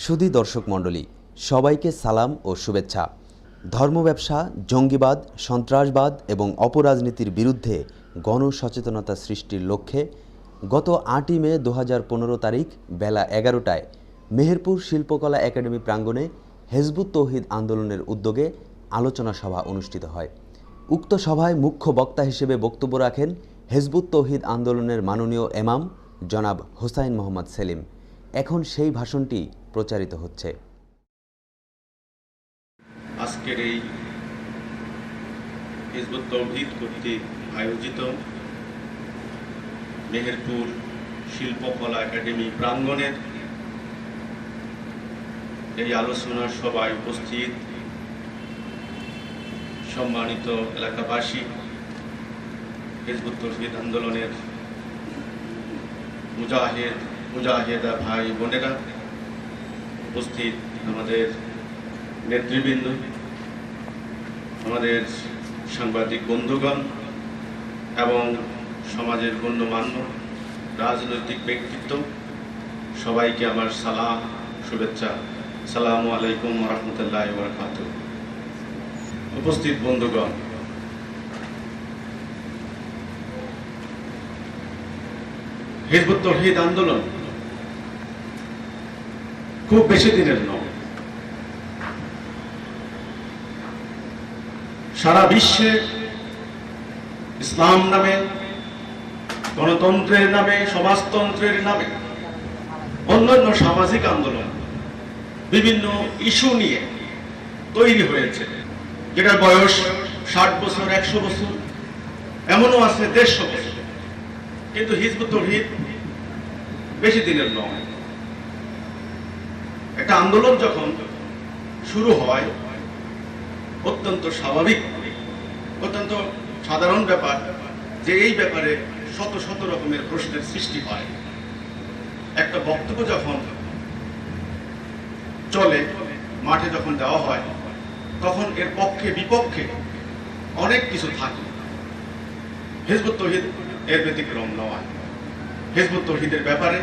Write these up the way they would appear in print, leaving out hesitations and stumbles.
সুধী দর্শক মণ্ডলী, সবাইকে সালাম ও শুভেচ্ছা। ধর্ম ব্যবসা, জঙ্গিবাদ, সন্ত্রাসবাদ এবং অপরাজনীতির বিরুদ্ধে গণসচেতনতা সৃষ্টির লক্ষ্যে গত ৮ই মে ২০১৫ তারিখ বেলা ১১টায় মেহেরপুর শিল্পকলা একাডেমি প্রাঙ্গণে হিজবুত তৌহিদ আন্দোলনের উদ্যোগে আলোচনা সভা অনুষ্ঠিত হয়। উক্ত সভায় মুখ্য বক্তা হিসেবে বক্তব্য রাখেন হিজবুত তৌহিদ আন্দোলনের মাননীয় ইমাম জনাব হোসাইন মোহাম্মদ সেলিম। এখন সেই ভাষণটি প্রচারিত হচ্ছে। আজকের এই হিজবুত তৌহিদ কর্তৃক আয়োজিত মেহেরপুর শিল্পকলা একাডেমি প্রাঙ্গণের এই আলোচনা সভায় উপস্থিত সম্মানিত এলাকাবাসী, হিজবুত তৌহিদ আন্দোলনের মুজাহিদা ভাই বোনেরা, উপস্থিত আমাদের নেতৃবৃন্দ, আমাদের সাংবাদিক বন্ধুগণ এবং সমাজের গণ্যমান্য রাজনৈতিক ব্যক্তিত্ব, সবাইকে আমার সালাম, শুভেচ্ছা। আসসালামু আলাইকুম ওয়া রাহমাতুল্লাহি ওয়া বারাকাতুহু। উপস্থিত বন্ধুগণ, হিজবুত তৌহিদ আন্দোলন খুব বেশি দিনের নয়। সারা বিশ্বে ইসলাম নামে, গণতন্ত্রের নামে, সমাজতন্ত্রের নামে অন্যান্য সামাজিক আন্দোলন বিভিন্ন ইস্যু নিয়ে তৈরি হয়েছে, যেটার বয়স 60 বছর, 100 বছর, এমনও আছে 150 বছর। কিন্তু হিজবুত তৌহিদ বেশি দিনের নয়। একটা আন্দোলন যখন শুরু হয়, অত্যন্ত স্বাভাবিক, অত্যন্ত সাধারণ ব্যাপার যে এই ব্যাপারে শত শত রকমের প্রশ্নের সৃষ্টি হয়। একটা বক্তব্য যখন চলে, মাঠে যখন দেওয়া হয়, তখন এর পক্ষে বিপক্ষে অনেক কিছু থাকে। হিজবুত তৌহিদ এর ব্যতিক্রম নয়। হিজবুত তৌহিদের ব্যাপারে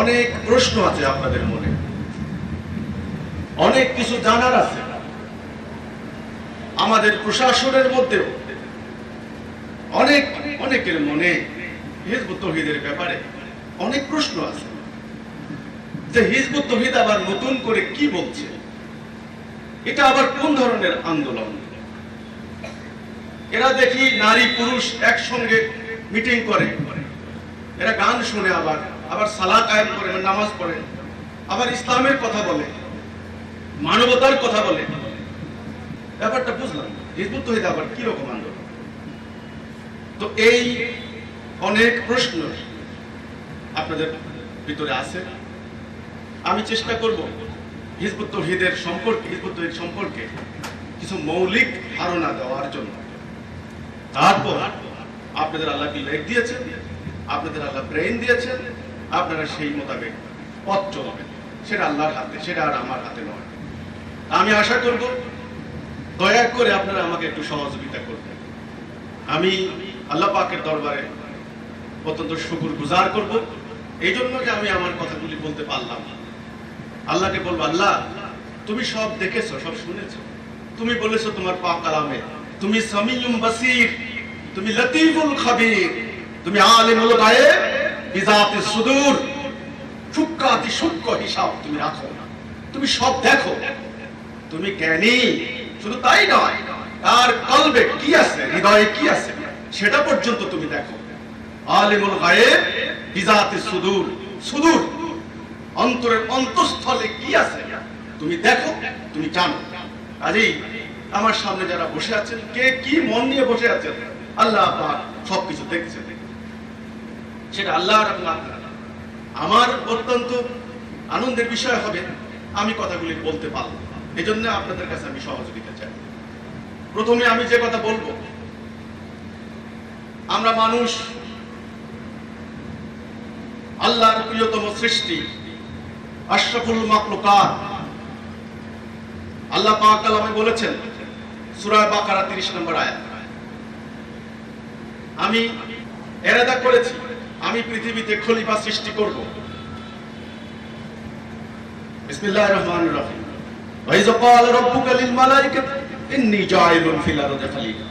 অনেক প্রশ্ন আছে আপনাদের মনে, অনেক কিছু জানার আছে। আমাদের প্রশাসনের মধ্যেও অনেকের মনে হিজবুত তৌহিদের ব্যাপারে অনেক প্রশ্ন আছে, যে হিজবুত তৌহিদ আবার নতুন করে কি বলছে, এটা আবার কোন ধরনের আন্দোলন। এরা দেখি নারী পুরুষ একসঙ্গে মিটিং করে, এরা গান শুনে, আবার সালাত কায়েম করে, নামাজ পড়ে, আবার ইসলামের কথা বলে, মানবতার কথা বলে। ব্যাপারটা বুঝলাম, হিজবুত তৌহিদ আবার কি রকম আন্দোলন? তো এই অনেক প্রশ্ন আপনাদের ভিতরে আছে। আমি চেষ্টা করব হিজবুত তৌহিদ সম্পর্কে কিছু মৌলিক ধারণা দেওয়ার জন্য। তারপর আপনাদের আল্লাহ বিবেক দিয়েছেন, আপনাদের আল্লাহ ব্রেইন দিয়েছেন, আপনারা সেই মোতাবেক পথ চলবেন। সেটা আল্লাহর হাতে, সেটা আর আমার হাতে নয়। আমি আশা করব দয়া করে আপনারা আমাকে একটু সহযোগিতা করবেন। আমি আল্লাহ পাকের দরবারে অত্যন্ত শুকরগুজার করব এই জন্য যে আমি আমার কথাগুলি বলতে পারলাম। আল্লাহকে বলবো, আল্লাহ তুমি সব দেখেছো, সব শুনেছো। তুমি বলেছো তোমার পাক কালামে, তুমি সামিউম বাসীর, তুমি লতীফুল খবীর, তুমি আলিমুল গায়ব বিযাতিস সুদূর। সূক্ষ্মাতি সূক্ষ্ম হিসাব তুমি রাখো, তুমি সব দেখো, তুমি জ্ঞানী। শুধু তাই নয়, তার কলবে কি আছে, হৃদয়ে কি আছে, সেটা পর্যন্ত তুমি দেখো। আলিমুল গায়ব বিযাতিস সুদূর, সুদূর অন্তরের অন্তঃস্থলে কি আছে তুমি দেখো, তুমি জানো। কাজেই আমার সামনে যারা বসে আছেন, কে কি মন নিয়ে বসে আছেন, আল্লাহ পাক সবকিছু দেখছেন। সেটা আল্লাহর আমার অত্যন্ত আনন্দের বিষয় হবে আমি কথাগুলি বলতে পারলাম। এই জন্য আপনাদের কাছে আমি সহযোগিতা চাই। প্রথমে আমি যে কথা বলবো, আমরা মানুষ, আল্লাহর প্রিয়তম সৃষ্টি, আশরাফুল মাখলুকাত। আল্লাহ পাক কালামে বলেছেন, সূরা বাকারা 30 নম্বর আয়াত, আমি ইরাদা করেছি আমি পৃথিবীতে খলিফা সৃষ্টি করব। বিসমিল্লাহির রহমানির রহিম। ওয়া ইয ক্বালা রাব্বুকা লিল মালাইকাতি ইন্নী জাইলুন ফিল আরদি খলিফা।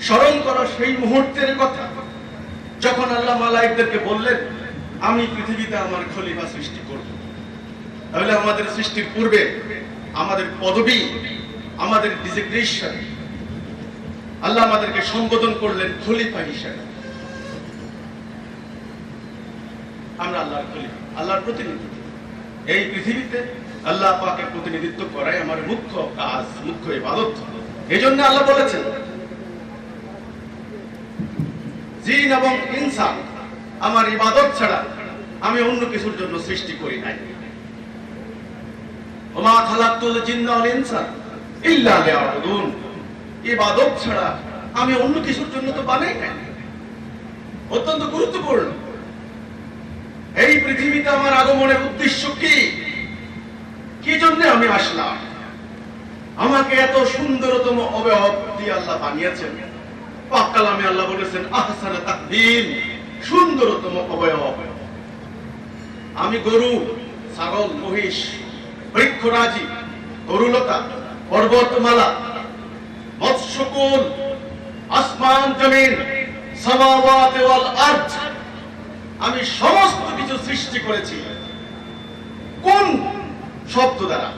স্মরণ করো সেই মুহূর্তের কথা যখন আল্লাহ মালাইকদেরকে বললেন আমি পৃথিবীতে আমার খলিফা সৃষ্টি করব। তাহলে আমাদের সৃষ্টির পূর্বে আমাদের পদবি, আমাদের ডিজিগনেশন, আল্লাহ আমাদেরকে সম্বোধন করলেন খলিফা হিসেবে। আমরা আল্লাহর খলিফা, আল্লাহর প্রতিনিধি। এই পৃথিবীতে আল্লাহ পাকের প্রতিনিধিত্ব করাই আমার মুখ্য কাজ, মুখ্য ইবাদত। এজন্য আল্লাহ বলেছেন জিন এবং ইনসান আমার ইবাদত ছাড়া আমি অন্য কিছুর জন্য সৃষ্টি করি নাই। ওমা খালাকতুল জিন্না ওয়াল ইনসা ইল্লা লিয়াবুদুন। ইবাদত ছাড়া আমি অন্য কিছুর জন্য তো বানাই নাই। অত্যন্ত গুরুত্বপূর্ণ। এই পৃথিবীতে আমার আগমনের উদ্দেশ্য কি, কি জন্য আমি আসলাম? আমাকে এত সুন্দরতম অবয়ব দিয়ে আল্লাহ বানিয়েছেন। পাক কালামে আল্লাহ বলেছেন আহসানা তাকবীম, সুন্দরতম অবয়ব। আমি গরু, ছাগল, মহিষ, বৃক্ষরাজি, তরুলতা, পর্বতমালা, মৎস্যকুল, আসমান জমিন, সামাওয়াত ওয়াল আরদ, আমি সমস্ত কিছু সৃষ্টি করেছি। কোন শব্দ দ্বারা?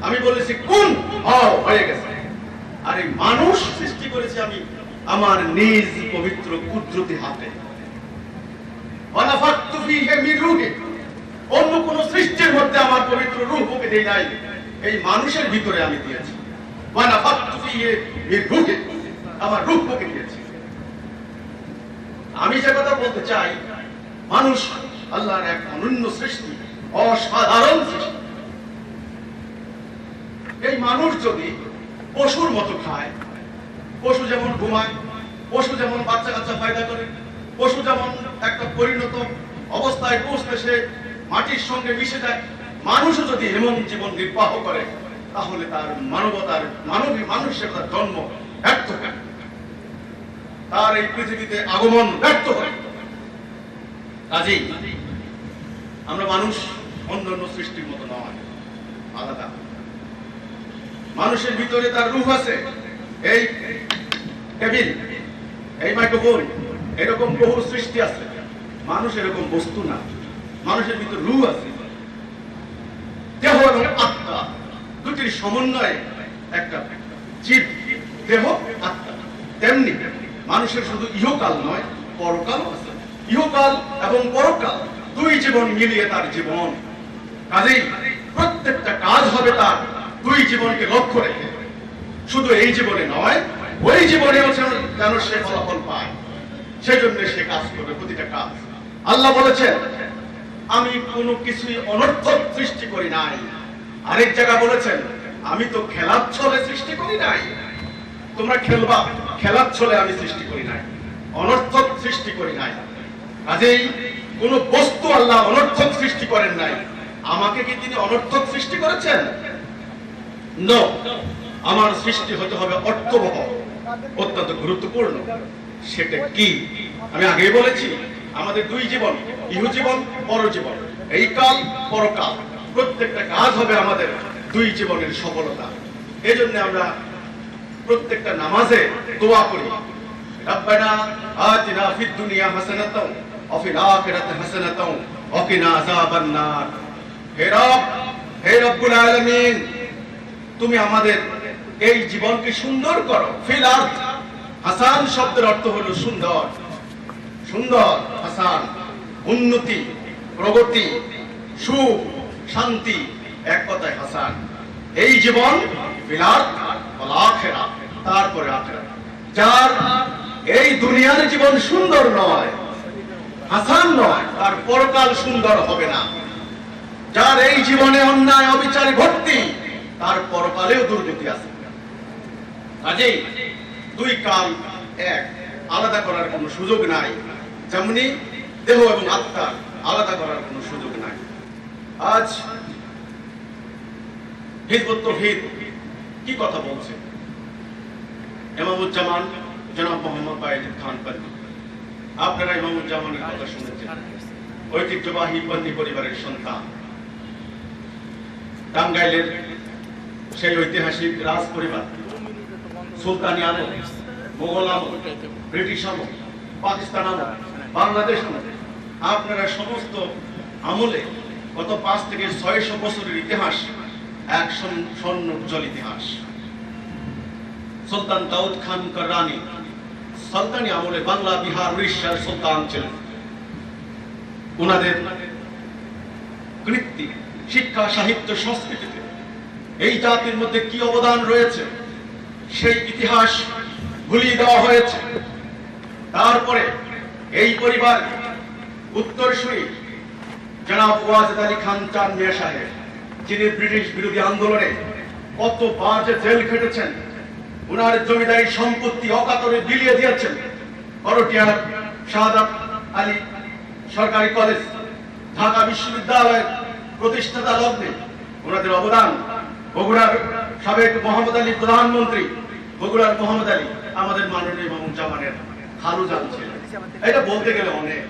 আমি বলেছি কোন, হয়ে গেছে। আর এই মানুষ সৃষ্টি করেছি আমি আমার নিজ পবিত্র কুদরতি হাতে। ওয়ানাফাতু ফীহি মিন রূহি, অন্য কোন সৃষ্টির মধ্যে আমার পবিত্র রূহকে দেই নাই, এই মানুষের ভিতরে আমি দিয়েছি। ওয়ানাফাতু ফীহি মিন রূহি, আমার রূহকে দিয়েছি। আমি যে কথা বলতে চাই, মানুষ আল্লাহর এক অনন্য সৃষ্টি, অসাধারণ সৃষ্টি। এই মানুষ যদি পশুর মতো খায়, পশু যেমন ঘুমায়, পশু যেমন বাচ্চা কাচ্চা পয়দা করে, পশু যেমন একটা পরিণত অবস্থায় পৌঁছতে সে মাটির সঙ্গে মিশে যায়, মানুষও যদি এমন জীবন নির্বাহ করে তাহলে তার মানবতার, মানুষের তার জন্ম ব্যর্থ হয়, তার এই পৃথিবীতে আগমন ব্যর্থ হয়। কাজেই আমরা মানুষ অন্যান্য সৃষ্টির মতো নয়, আলাদা। মানুষের ভিতরে তার রূহ আছে। এই টেবিল, এই মাইক্রোফোন, এরকম বহু সৃষ্টি আছে। মানুষ এরকম বস্তু না, মানুষের ভিতরে রূহ আছে। দেহ এবং আত্মা দুটির সমন্বয়ে একটা জীব, দেহ আত্মা। তেমনি মানুষের শুধু ইহকাল নয়, পরকালও আছে। ইহকাল এবং পরকাল দুই জীবন মিলিয়ে তার জীবন। কাজেই প্রত্যেকটা কাজ হবে তার দুই জীবনকে লক্ষ্য রেখে। শুধু এই জীবনে নয়, ওই জীবনেও যেন সে ফলাফল পায়, সেজন্য সে কাজ করবে, প্রতিটা কাজ। আল্লাহ বলেছেন আমি কোনো কিছুই অনর্থক সৃষ্টি করি নাই। আরেক জায়গা বলেছেন আমি তো খেলার ছলে সৃষ্টি করি নাই। তোমরা খেলবা, খেলার ছলে আমি সৃষ্টি করি নাই, অনর্থক সৃষ্টি করি নাই। কাজেই কোন বস্তু আল্লাহ অনর্থক সৃষ্টি করেন নাই। আমাকে কি তিনি অনর্থক সৃষ্টি করেছেন? নো, আমার সৃষ্টি হতে হবে অর্থবহ, অত্যন্ত গুরুত্বপূর্ণ। সেটা কি? আমি আগেই বলেছি আমাদের দুই জীবন, ইহজীবন, পরজীবন, এই কাল, পরকাল। প্রত্যেকটা কাজ হবে আমাদের দুই জীবনের সফলতা। এই জন্য আমরা প্রত্যেকটা নামাজে দোয়া করি, রব্বানা আতিনা ফিদ দুনিয়া হাসানাতাও ওয়া ফিল আখিরাতি হাসানাতাও ওয়া কিনা আযাবান নার। হে রব, হে রব্বুল আলামিন, তুমি আমাদের এই জীবনকে সুন্দর করো। ফিল আরদ, হাসান শব্দের অর্থ হলো সুন্দর, সুন্দর, হাসান, উন্নতি, প্রগতি, সুখ, শান্তি, এক কথায় হাসান। এই জীবন ফিল আরদ ওয়াল আখিরাত, তারপরে আখিরাত। যার এই দুনিয়ার জীবন সুন্দর নয়, হাসান নয়, তার পরকাল সুন্দর হবে না। যার এই জীবনে অন্যায় অবিচারে ভর্তি, তার পরকালেও দুর্গতি আছে। কাজেই দুই কাল এক, আলাদা করার কোনো সুযোগ নাই। যেমনি দেহ এবং আত্মা আলাদা করার কোনো সুযোগ নাই। আজ হিজবুত তাওহীদ কি কথা বলছে? ইমামুজ্জামান জনাব মোহাম্মদ বাইজিদ খান পান্নি, আপনারা ইমামুজ্জামানের কথা শুনেছেন। ঐতিহ্যবাহী বন্দী পরিবারের সন্তান। টাঙ্গাইলের সেই ঐতিহাসিক রাজ পরিবার, সুলতানি আমল, মোগল আমল, ব্রিটিশ আমল, পাকিস্তান আমল, বাংলাদেশ আমল, আপনারা সমস্ত আমলে গত 5 থেকে 600 বছরের ইতিহাস এক স্বর্ণ উজ্জ্বল ইতিহাস। সুলতান দাউদ খান কররানী সুলতানি আমলে বাংলা, বিহার, উড়িষ্যার সুলতান ছিলেন। ওনাদের কৃতি, শিক্ষা, সাহিত্য, সংস্কৃতিতে এই জাতির মধ্যে কি অবদান রয়েছে সেই ইতিহাস ভুলিয়ে দেওয়া হয়েছে। তারপরে এই পরিবার উত্তরসূরি জনাব ওয়াজেদ আলী খান চাঁদ মিয়া সাহেব, যিনি ব্রিটিশ বিরোধী আন্দোলনে কতবার যে জেল খেটেছেন, উনার জমিদারি সম্পত্তি অকাতরে বিলিয়ে দিয়েছেন। করটিয়ার শাহাদাত আলী সরকারি কলেজ, ঢাকা বিশ্ববিদ্যালয়ের প্রতিষ্ঠাতা লগ্নে ওনাদের অবদান। বগুড়ার সাবেক মোহাম্মদ আলী প্রধানমন্ত্রী, বগুড়ার মোহাম্মদ আলী আমাদের মাননীয় মামুজ্জামানের খালুজান ছিলেন। এটা বলতে গেলে অনেক।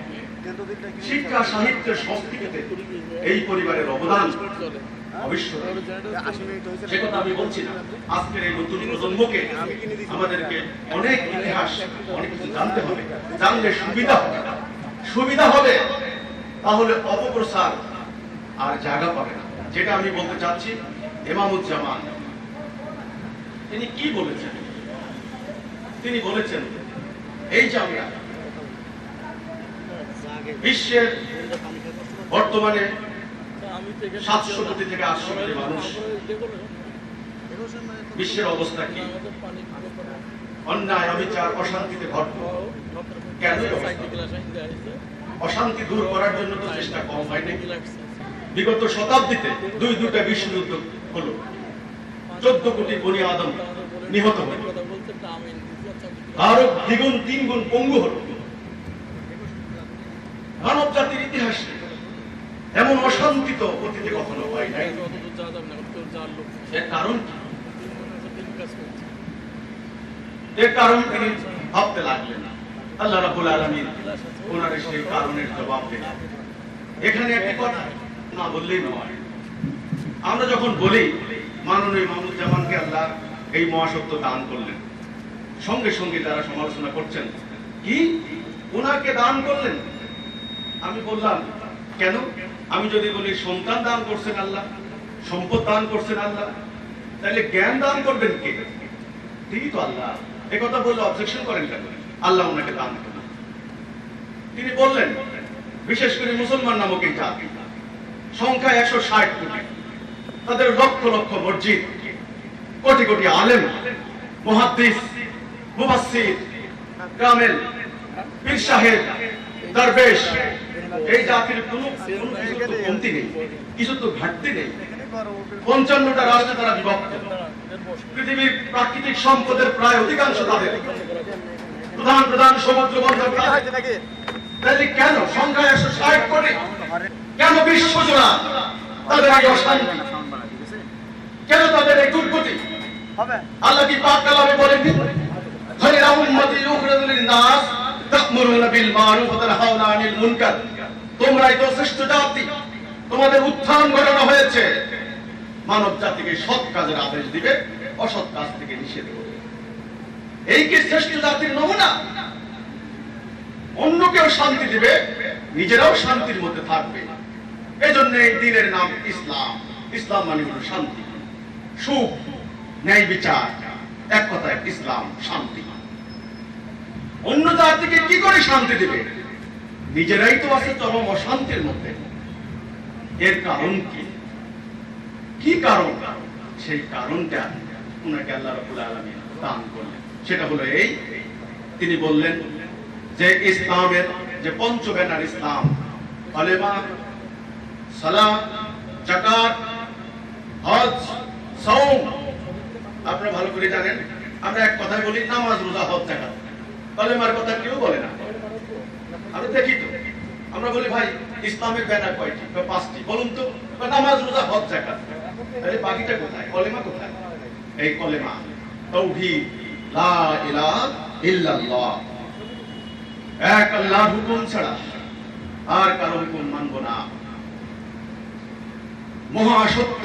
শিক্ষা, সাহিত্য, সংস্কৃতিতে এই পরিবারের অবদান অবিস্মরণীয়। সে কথা আমি বলছি না। আজকের এই নতুন প্রজন্মকে আমাদেরকে অনেক ইতিহাস, অনেক কিছু জানতে হবে। জানলে সুবিধা হবে, তাহলে অপপ্রচার আর জায়গা পাবে না। যেটা আমি বলতে চাচ্ছি, ইমামুজ্জামান তিনি কি বলেছেন? তিনি বলেছেন এই যে আমরা বিশ্বের বর্তমানে 700 কোটি থেকে 800 কোটি মানুষ, বিশ্বের অবস্থা কি? অন্যায়, অবিচার, অশান্তিতে ভরপুর। কেন অশান্তি দূর করার জন্য তো চেষ্টা কম হয়নি। বিগত শতাব্দীতে দুইটা বিশ্বযুদ্ধ হলো, 14 কোটি বনি আদম নিহত হল, আরো দ্বিগুণ 3 গুণ পঙ্গু হল। মানব জাতির ইতিহাসে এমন অশান্তি তো অতীতে কখনো হয় নাই। এর কারণ তিনি ভাবতে লাগলেন। আল্লাহ রাব্বুল আলামিন ওনার সেই কারণের জবাব দেন। এখানে একটি কথা না বললেই নয়। আমরা যখন বলি মাননীয় মামুজ্জামানকে আল্লাহ এই মহাসত্য দান করলেন, সঙ্গে সঙ্গে তারা সমালোচনা করছেন, কি ওনাকে দান করলেন? আমি বললাম কেন? আমি যদি বলি সন্তান দান করছেন আল্লাহ, সম্পদ দান করছেন আল্লাহ, তাহলে জ্ঞান দান করবেন কে? তিনি তো আল্লাহ। এ কথা বললে অবজেকশন করেন কেন? আল্লাহ ওনাকে দান করেন। তিনি বললেন বিশেষ করে মুসলমান নামক এই জাতি সংখ্যা 160 কোটি, তাদের লক্ষ লক্ষ মসজিদ, কোটি কোটি আলেম, মুহাদ্দিস, মুফাসসির, কামেল, পীর সাহেব, দরবেশ, এই জাতির কোনো কমতি নেই, কিছু তো ঘাটতি নেই। 55টা রাষ্ট্রে তারা বিভক্ত। পৃথিবীর প্রাকৃতিক সম্পদের প্রায় অধিকাংশ তাদের। প্রধান সমুদ্র বন্দর তাহলে কেন সংখ্যা 160 কোটি? কেন বিশ্বজোড়া তাদের এই অশান্তি? কেন তাদের এই দুর্গতি? আল্লাহ কি পাক কালামে বলেননি, খায়রা উম্মতি ইউখরাজু লিন-নাস তা'মুরুনা বিল মারুফ ওয়া তানহাউনা আনিল মুনকার। তোমরাই তো শ্রেষ্ঠ জাতি, তোমাদের উত্থান ঘটানো হয়েছে মানব জাতিকে সৎ কাজের আদেশ দিবে, অসৎ কাজ থেকে নিষেধ করবে। এই কি শ্রেষ্ঠ জাতির নমুনা? অন্যকেও শান্তি দিবে, নিজেরাও শান্তির মধ্যে থাকবে। এজন্য এই দিনের নাম ইসলাম। ইসলাম মানে হলো শান্তি, সুখ, ন্যায় বিচার, এক কথায় ইসলাম শান্তি। অন্য জাতিকে কি করে শান্তি দিবে? নিজেরাই তো আছে চরম অশান্তির মধ্যে। এর কারণ কি? কি কারণ? সেই কারণটা উনাকে আল্লাহ রাব্বুল আলামিন দান করলেন। সেটা হলো এই, তিনি বললেন যে ইসলামের যে পঞ্চব্যানার ইসলাম, কালেমা, সালাত, যাকাত, হজ, সাওম। আপনারা ভালো করে জানেন, আমরা এক কথায় বলি নামাজ, রোজা, হজ, যাকাত। কালেমার কথা কেউ বলে না। আমরা দেখি তো, আমরা বলি ভাই ইসলামের ব্যানার কয়টি? 5টি। বলুন তো, নামাজ, রোজা, হজ, যাকাত। তাহলে বাকিটা কোথায়? কলেমা কোথায়? এই কলেমা, তাওহীদ, লা ইলাহা ইল্লাল্লাহ, এক আল্লাহর হুকুম ছাড়া আর কারো হুকুম মানব না। মহাসত্য,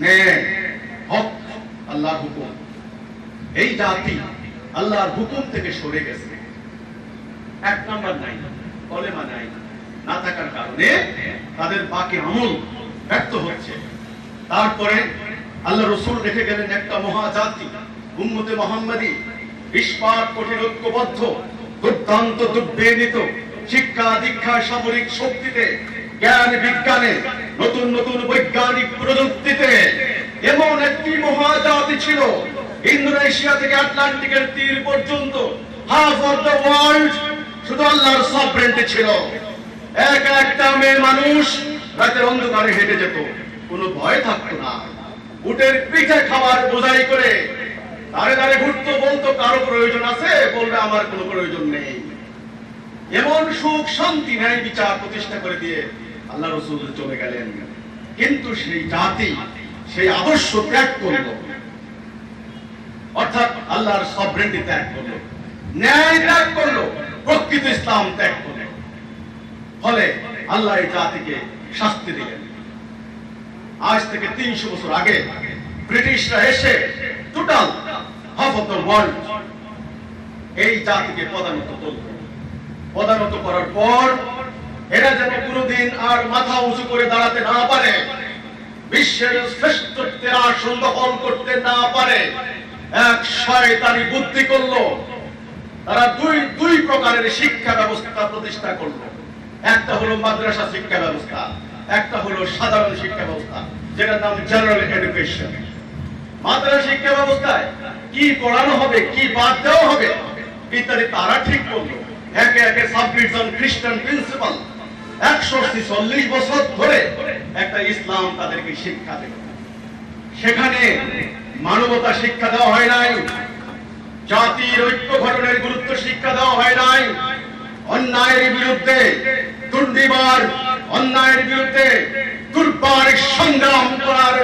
ন্যায়, হক, আল্লাহর হুকুম, এই জাতি আল্লাহর হুকুম থেকে সরে গেছে। এক নাম্বার নাই, কলেমা নাই, না থাকার কারণে তাদের বাকি আমল ব্যর্থ হচ্ছে। তারপরে আল্লাহ রসুল রেখে গেলেন একটা মহাজাতি, উম্মতে মুহাম্মাদি, ইস্পাত কঠিন ঐক্যবদ্ধ, দুর্দান্ত দুর্বেদিত, শিক্ষা দীক্ষা সামরিক শক্তিতে, জ্ঞান বিজ্ঞানে, নতুন নতুন বৈজ্ঞানিক প্রযুক্তিতে এমন একটি মহাজাতি ছিল। ইন্দোনেশিয়া থেকে আটলান্টিকের তীর পর্যন্ত হাফ অফ দ্য ওয়ার্ল্ড শুধু আল্লাহর সভরেন্টি ছিল। একটা মেয়ে মানুষ রাতের অন্ধকারে হেঁটে যেত, কোনো ভয় থাকতো না। উটের পিঠে খাবার বোঝাই করে দাঁড়ে দাঁড়ে ঘুরতো, বলতো কারো প্রয়োজন আছে, বলবে আমার কোনো প্রয়োজন নেই। এমন সুখ শান্তি ন্যায় বিচার প্রতিষ্ঠা করে দিয়ে আল্লাহ রাসূল চলে গেলেন। কিন্তু সেই জাতি সেই আদর্শ ত্যাগ করলো, অর্থাৎ আল্লাহর সভরেন্টি ত্যাগ করলো, ন্যায় ত্যাগ করলো, প্রকৃত ইসলাম ত্যাগ করলো। ফলে আল্লাহ এই জাতিকে শাস্তি দিলেন। আজ থেকে 300 বছর আগে ব্রিটিশরা এসে total half of the world এই জাতিকে পদানত করল। পদানত করার পর এরা যেন কোনোদিন আর মাথা উঁচু করে দাঁড়াতে না পারে, বিশ্বের শ্রেষ্ঠত্বের আসন দখল করতে না পারে, এক শয়তানি বুদ্ধি করলো। তারা দুই প্রকারের শিক্ষা ব্যবস্থা প্রতিষ্ঠা করলো। একটা হলো মাদ্রাসা শিক্ষা ব্যবস্থা, একটা হলো সাধারণ শিক্ষা ব্যবস্থা, যেটার নাম জেনারেল এডুকেশন। মাদ্রাসা শিক্ষা ব্যবস্থায় কি পড়ানো হবে, কি বাদ দেওয়া হবে ইত্যাদি তারা ঠিক করলো। একে একে 26 জন খ্রিস্টান প্রিন্সিপাল 140 বছর ধরে একটা ইসলাম তাদেরকে শিক্ষা দেবে। সেখানে মানবতা শিক্ষা দেওয়া হয় নাই, জাতির ঐক্য ঘটনের গুরুত্ব শিক্ষা দেওয়া হয় নাই, অন্যায়ের বিরুদ্ধে দুর্নিবার, অন্যায়ের বিরুদ্ধে দুর্বার সংগ্রাম করার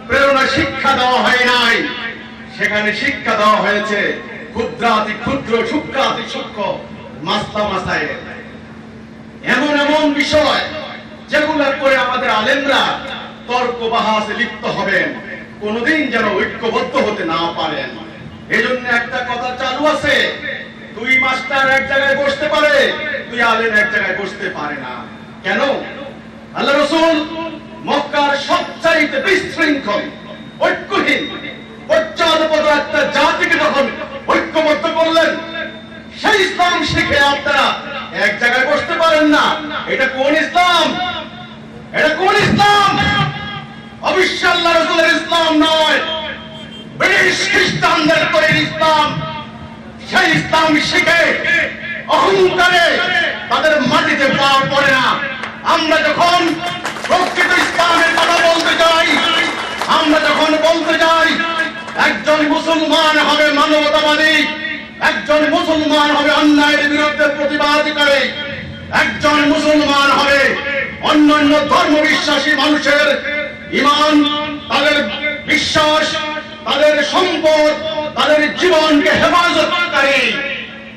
প্রেরণা শিক্ষা দেওয়া হয় নাই। সেখানে শিক্ষা দেওয়া হয়েছে ক্ষুদ্রাতি ক্ষুদ্র, সূক্ষ্মাতি সূক্ষ্ম, মাসলা মাসায়েল, এমন এমন বিষয় যেগুলো করে আমাদের আলেমরা তর্ক বাহাসে লিপ্ত হবেন, কোনদিন যেন ঐক্যবদ্ধ হতে না পারেন। এজন্য একটা কথা চালু আছে, দুই মাস্টার এক জায়গায় বসতে পারে, দুই আলেম এক জায়গায় বসতে পারে না। কেন? আল্লাহ রাসূল মক্কার সবচাইতে বিশৃঙ্খল, ঐক্যহীন, পশ্চাৎপদ একটা জাতিকে যখন ঐক্যবদ্ধ করলেন, সেই ইসলাম শিখে আপনারা এক জায়গায় বসতে পারেন না। এটা কোন ইসলাম? এটা কোন ইসলাম? অবশ্যই আল্লাহ রাসূলের ইসলাম নয়, ব্রিটিশ খ্রিস্টানদের তৈরি ইসলাম। সেই ইসলাম শিখে অহংকারে তাদের মাটিতে পা পড়ে না। আমরা যখন প্রকৃত ইসলামের কথা বলতে যাই, আমরা যখন বলতে যাই একজন মুসলমান হবে মানবতাবাদী, একজন মুসলমান হবে অন্যায়ের বিরুদ্ধে প্রতিবাদকারী, একজন মুসলমান হবে অন্যান্য ধর্ম বিশ্বাসী মানুষের ঈমান, তাদের বিশ্বাস, তাদের সম্পদ, তাদের জীবনকে হেফাজতকারী,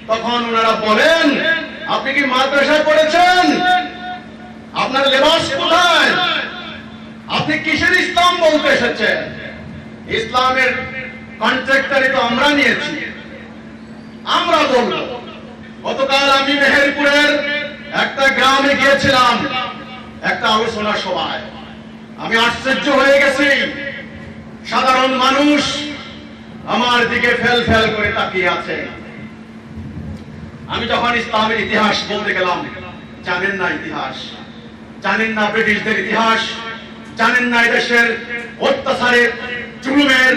তখন ওনারা বলেন আপনি কি মাদ্রাসায় পড়েছেন? আপনার লেবাস কোথায়? আপনি কিসের ইসলাম বলতে এসেছেন? ইসলামের কন্ট্রাক্টরি তো আমরা নিয়েছি, আমরা বলবো। গতকাল আমি মেহেরপুরের একটা গ্রামে গিয়েছিলাম একটা আলোচনা সভায়। আমি আশ্চর্য হয়ে গেছি, সাধারণ মানুষ আমার দিকে ফেল ফেল করে তাকিয়ে আছে। আমি যখন ইসলামের ইতিহাস বলতে গেলাম, জানেন না ইতিহাস, জানেন না ব্রিটিশদের ইতিহাস, জানেন না এদেশের অত্যাচারের, জুলুমের,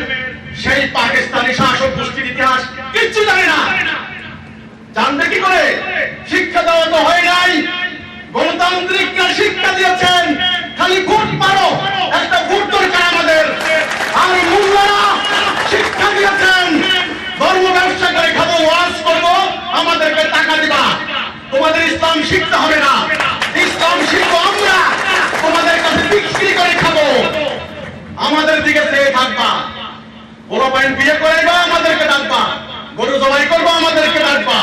সেই পাকিস্তানি শাসক গোষ্ঠীর ইতিহাস কিচ্ছু জানে না। জানবে কি করে? শিক্ষা দেওয়া তো হয় নাই। গণতান্ত্রিক শিক্ষা দিয়েছেন, খালি ভোট পারো, একটা ভোট দরকার আমাদের। আর মোল্লারা শিক্ষা দিয়েছেন ধর্ম ব্যবসা করে খাবো, ওয়াজ করবো, আমাদেরকে টাকা দিবা। তোমাদের ইসলাম শিখতে হবে না, ইসলাম শিখবো আমরা, তোমাদের কাছে বিক্রি করে খাবো, আমাদের দিকে চেয়ে থাকবা। বড় পয়েন্ট বিয়ে করাইবা, আমাদেরকে ডাকবা। গরু জবাই করবো, আমাদেরকে ডাকবা।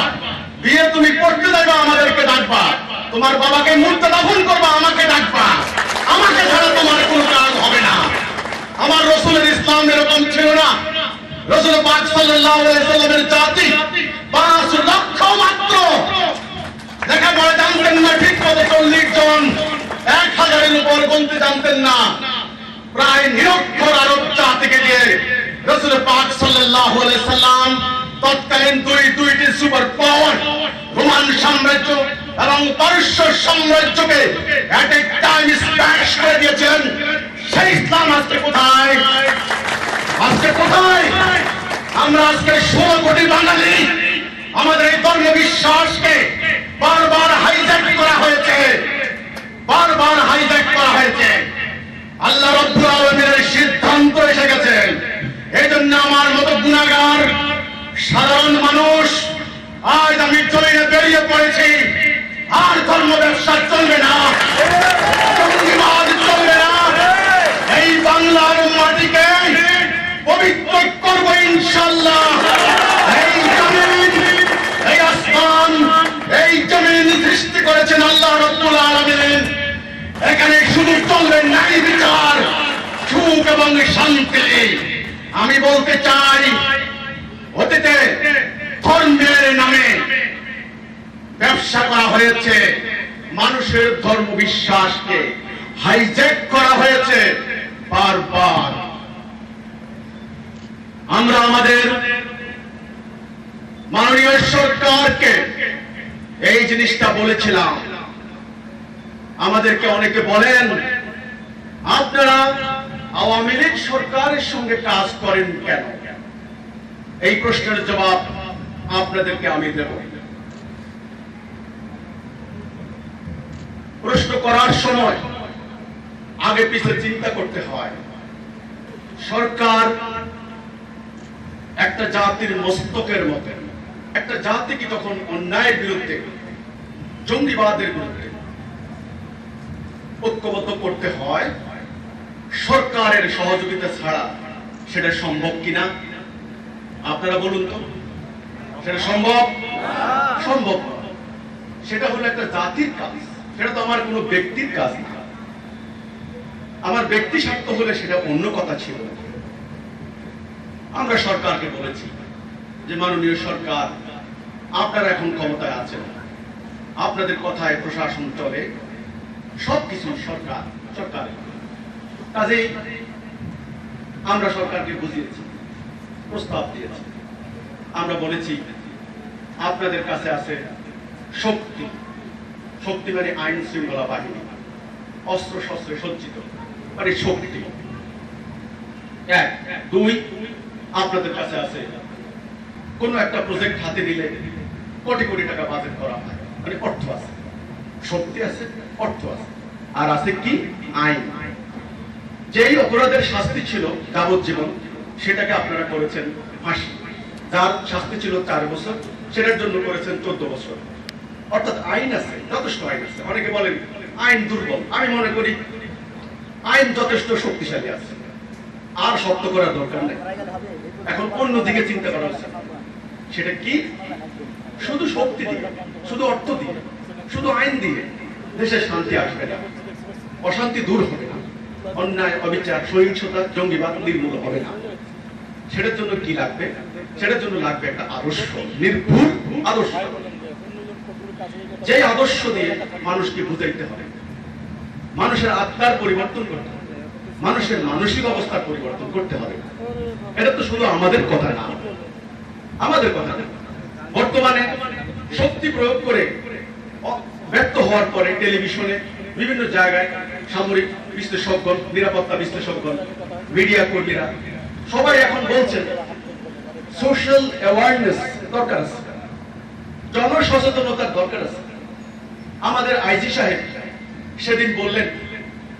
বিয়ে তুমি করতে যাইবা, আমাদেরকে ডাকবা। তোমার বাবাকে মূর্তে দাফন করবা, আমাকে ডাকবা, আমাকে ছাড়া তোমার কোনো কাজ হবে না। আমার রাসূলের ইসলাম এরকম ছিল না। রাসূল পাক সাল্লাল্লাহু আলাইহি সাল্লামের জাতি 5 লক্ষ মাত্র, লেখাপড়া জানতেন না ঠিক মতো 40 জন, 1000-এর উপর গুনতে জানতেন না। প্রায় নিরক্ষর আরব জাতিকে দিয়ে রাসূল পাক সাল্লাল্লাহু আলাইহি সাল্লাম তৎকালীন দুইটি সুপার পাওয়ার রোমান সাম্রাজ্য এবং পারস্য সাম্রাজ্যকে এট এ টাইম স্ম্যাশ করে দিয়েছেন। সেই ইসলাম আজকে কোথায়? আজকে কোথায়? আমরা আজকে 16 কোটি বাঙালি আমাদের এই ধর্ম বিশ্বাসকে বারবার হাইজ্যাক করা হয়েছে, বারবার হাইজ্যাক করা হয়েছে। আল্লাহ রাব্বুল আলামিনের সিদ্ধান্ত এসে গেছে। এই জন্য আমার মতো গুনাহগার সাধারণ মানুষ আজ আমি জমিনে বেরিয়ে পড়েছি। আর ধর্ম ব্যবসা চলবে না, জঙ্গিবাদ চলবে না। এই বাংলার মাটিকে পবিত্র করবো ইনশাআল্লাহ। এই জমিন, এই আসমান, এই জমিন সৃষ্টি করেছেন আল্লাহ রাব্বুল আলামিন। এখানে শুধু চলবে ন্যায় বিচার, সুখ এবং শান্তি। আমি বলতে চাই, অতীতে ধর্মের নামে ব্যবসা করা হয়েছে, মানুষের ধর্ম বিশ্বাসকে হাইজ্যাক করা হয়েছে বারবার। আমরা আমাদের মাননীয় সরকারকে এই জিনিসটা বলেছিলাম। আমাদেরকে অনেকে বলেন, আপনারা আওয়ামী লীগ সরকারের সঙ্গে কাজ করেন কেন? এই প্রশ্নের জবাব আপনাদেরকে আমি দেব। প্রশ্ন করার সময় আগে পিছে চিন্তা করতে হয়। সরকার একটা জাতির মস্তকের মতো। একটা জাতিকে যখন অন্যায়ের বিরুদ্ধে, জঙ্গিবাদের বিরুদ্ধে ঐক্যবদ্ধ করতে হয়, সরকারের সহযোগিতা ছাড়া সেটা সম্ভব কিনা আপনারা বলুন তো? সেটা সম্ভব? সম্ভব না। সেটা হলো একটা জাতির কাজ, সেটা তো আমার কোনো ব্যক্তির কাজ না। আমার ব্যক্তি স্বার্থ হলে সেটা অন্য কথা ছিল। আমরা সরকারকে বলেছি যে মাননীয় সরকার, আপনারা এখন ক্ষমতায় আছেন, আপনাদের কথায় প্রশাসন চলে, সবকিছু সরকার। কাজেই আমরা সরকারকে বুঝিয়েছি, প্রস্তাব দিয়েছি। আমরা বলেছি আপনাদের কাছে আছে শক্তি, শক্তি মানে আইন শৃঙ্খলা বাহিনী, অস্ত্র শস্ত্রে সজ্জিত মানে শক্তি। 1, 2, আপনাদের কাছে আছে কোন একটা প্রজেক্ট হাতে নিলে কোটি কোটি টাকা বাজেট করা হয়, মানে অর্থ আছে, শক্তি আছে, অর্থ আছে, আর আছে কি? আইন। যেই অপরাধের শাস্তি ছিল যাবজ্জীবন, সেটাকে আপনারা করেছেন ফাঁসি। যার শাস্তি ছিল 4 বছর, সেটার জন্য করেছেন 14 বছর। অর্থাৎ আইন আছে, যথেষ্ট আইন আছে। অনেকে বলেন আইন দুর্বল। আমি মনে করি আইন যথেষ্ট শক্তিশালী আছে, আর শক্ত করার দরকার নেই। এখন অন্যদিকে চিন্তা করা উচিত। সেটা কি? শুধু শক্তি দিয়ে, শুধু অর্থ দিয়ে, শুধু আইন দিয়ে দেশে শান্তি আসবে না, অশান্তি দূর হবে না, অন্যায়, অবিচার, সহিংসতা, জঙ্গিবাদ নির্মূল হবে না। সেটার জন্য কি লাগবে? সেটার জন্য লাগবে একটা আদর্শ, নির্ভুল আদর্শ। যে আদর্শ দিয়ে মানুষকে বুঝাইতে হবে, মানুষের আত্মার পরিবর্তন করতে হবে, মানুষের মানসিক অবস্থার পরিবর্তন করতে হবে। এটা তো শুধু আমাদের কথা না, আমাদের কথা না। বর্তমানে শক্তি প্রয়োগ করে ব্যর্থ হওয়ার পরে টেলিভিশনে বিভিন্ন জায়গায় সামরিক বিশ্লেষকগণ, নিরাপত্তা বিশ্লেষকগণ, মিডিয়া কর্মীরা সবাই এখন বলছেন সোশ্যাল অ্যাওয়ারনেস দরকার আছে, জনসচেতনতার দরকার আছে। আমাদের আইজি সাহেব সেদিন বললেন,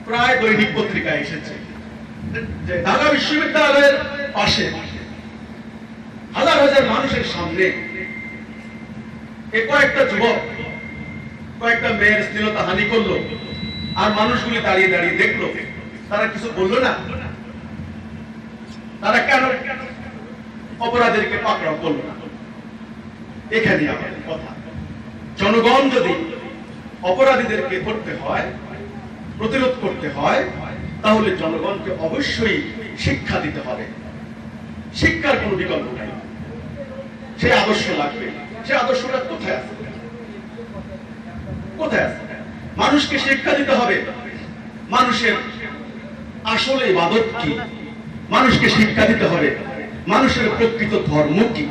প্রায় দৈনিক পত্রিকায় এসেছে যে ঢাকা বিশ্ববিদ্যালয়ের পাশে হাজার হাজার মানুষের সামনে কয়েকটা যুবক কয়েকটা মেয়ের শ্লীলতা হানি করলো, আর মানুষগুলি দাঁড়িয়ে দাঁড়িয়ে দেখলো, তারা কিছু বললো না। তারা কেন অপরাধীকে পাকড়াও করলো না? এখানে আমাদের কথা। জনগণ যদি অপরাধীদেরকে ধরতে হয়, প্রতিরোধ করতে হয়, তাহলে জনগণকে অবশ্যই শিক্ষা দিতে হবে। শিক্ষার কোনো বিকল্প নাই, সেই আদর্শ লাগবে। সেই আদর্শটা কোথায় আছে? কোথায় আছে? মানুষকে শিক্ষা দিতে হবে মানুষের আসলে ইবাদত কি, মানুষকে শিক্ষা দিতে হবে মানুষের প্রকৃত ধর্ম কি,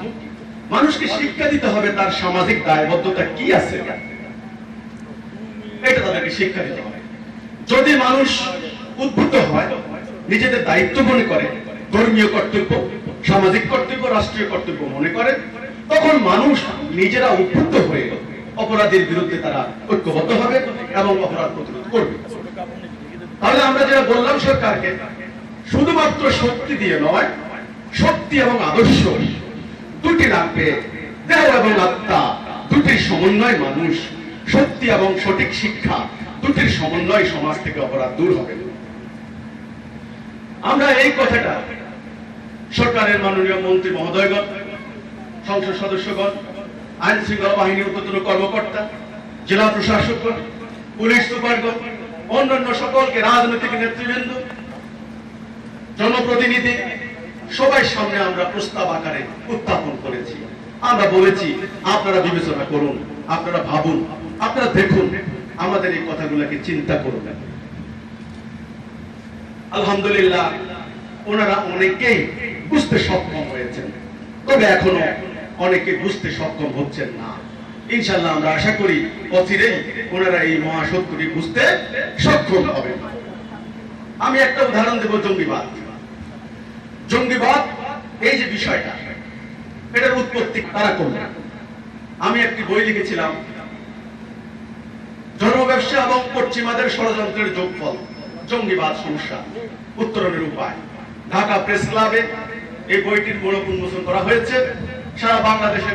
মানুষকে শিক্ষা দিতে হবে তার সামাজিক দায়বদ্ধতা কি আছে, এটা তাদেরকে শিক্ষা দিতে হবে। যদি মানুষ উদ্বুদ্ধ হয়, নিজেদের দায়িত্ব মনে করে, ধর্মীয় কর্তব্য, সামাজিক কর্তব্য, রাষ্ট্রীয় কর্তব্য মনে করে, তখন মানুষ নিজেরা উদ্বুদ্ধ হয়ে অপরাধের বিরুদ্ধে তারা ঐক্যবদ্ধ হবে এবং অপরাধ প্রতিরোধ করবে। তাহলে আমরা যেটা বললাম সরকারকে, শুধুমাত্র শক্তি দিয়ে নয়, শক্তি এবং আদর্শ দুটি লাগবে। দেহ এবং আত্মা দুটির সমন্বয় মানুষ, শক্তি এবং সঠিক শিক্ষা দুটির সমন্বয় সমাজ থেকে অপরাধ দূর হবে। আমরা এই কথাটা সরকারের মাননীয় মন্ত্রী মহোদয়গণ, সংসদ সদস্যগণ, আইন শৃঙ্খলা বাহিনীর ঊর্ধ্বতন কর্মকর্তা, জেলা প্রশাসকগণ, পুলিশ সুপারগণ, অন্যান্য সকলকে, রাজনৈতিক নেতৃবৃন্দ, জনপ্রতিনিধি, সবাই সামনে আমরা প্রস্তাব আকারে উত্থাপন করেছি। আমরা বলেছি আপনারা বিবেচনা করুন, আপনারা ভাবুন, আপনারা দেখুন, আমাদের এই কথাগুলোকে চিন্তা করুন। আলহামদুলিল্লাহ ওনারা অনেকেই বুঝতে সক্ষম হয়েছেন, তবে এখনো অনেকে বুঝতে সক্ষম হচ্ছেন না। ইনশাআল্লাহ আমরা আশা করি অচিরেই ওনারা এই মহাসত্যটি বুঝতে সক্ষম হবেন। আমি একটা উদাহরণ দেব, জঙ্গিবাদ। জঙ্গিবাদ এই যে বিষয়টা, এটার উৎপত্তি কারা করল? আমি একটি বই লিখেছিলাম, ধর্ম ব্যবসা এবং পশ্চিমাদের ষড়যন্ত্রের যোগফল, জঙ্গিবাদ সমস্যা উত্তরণের উপায়। ঢাকা প্রেস ক্লাবে এই বইটির মূল উন্মোচন করা হয়েছে। সারা বাংলাদেশে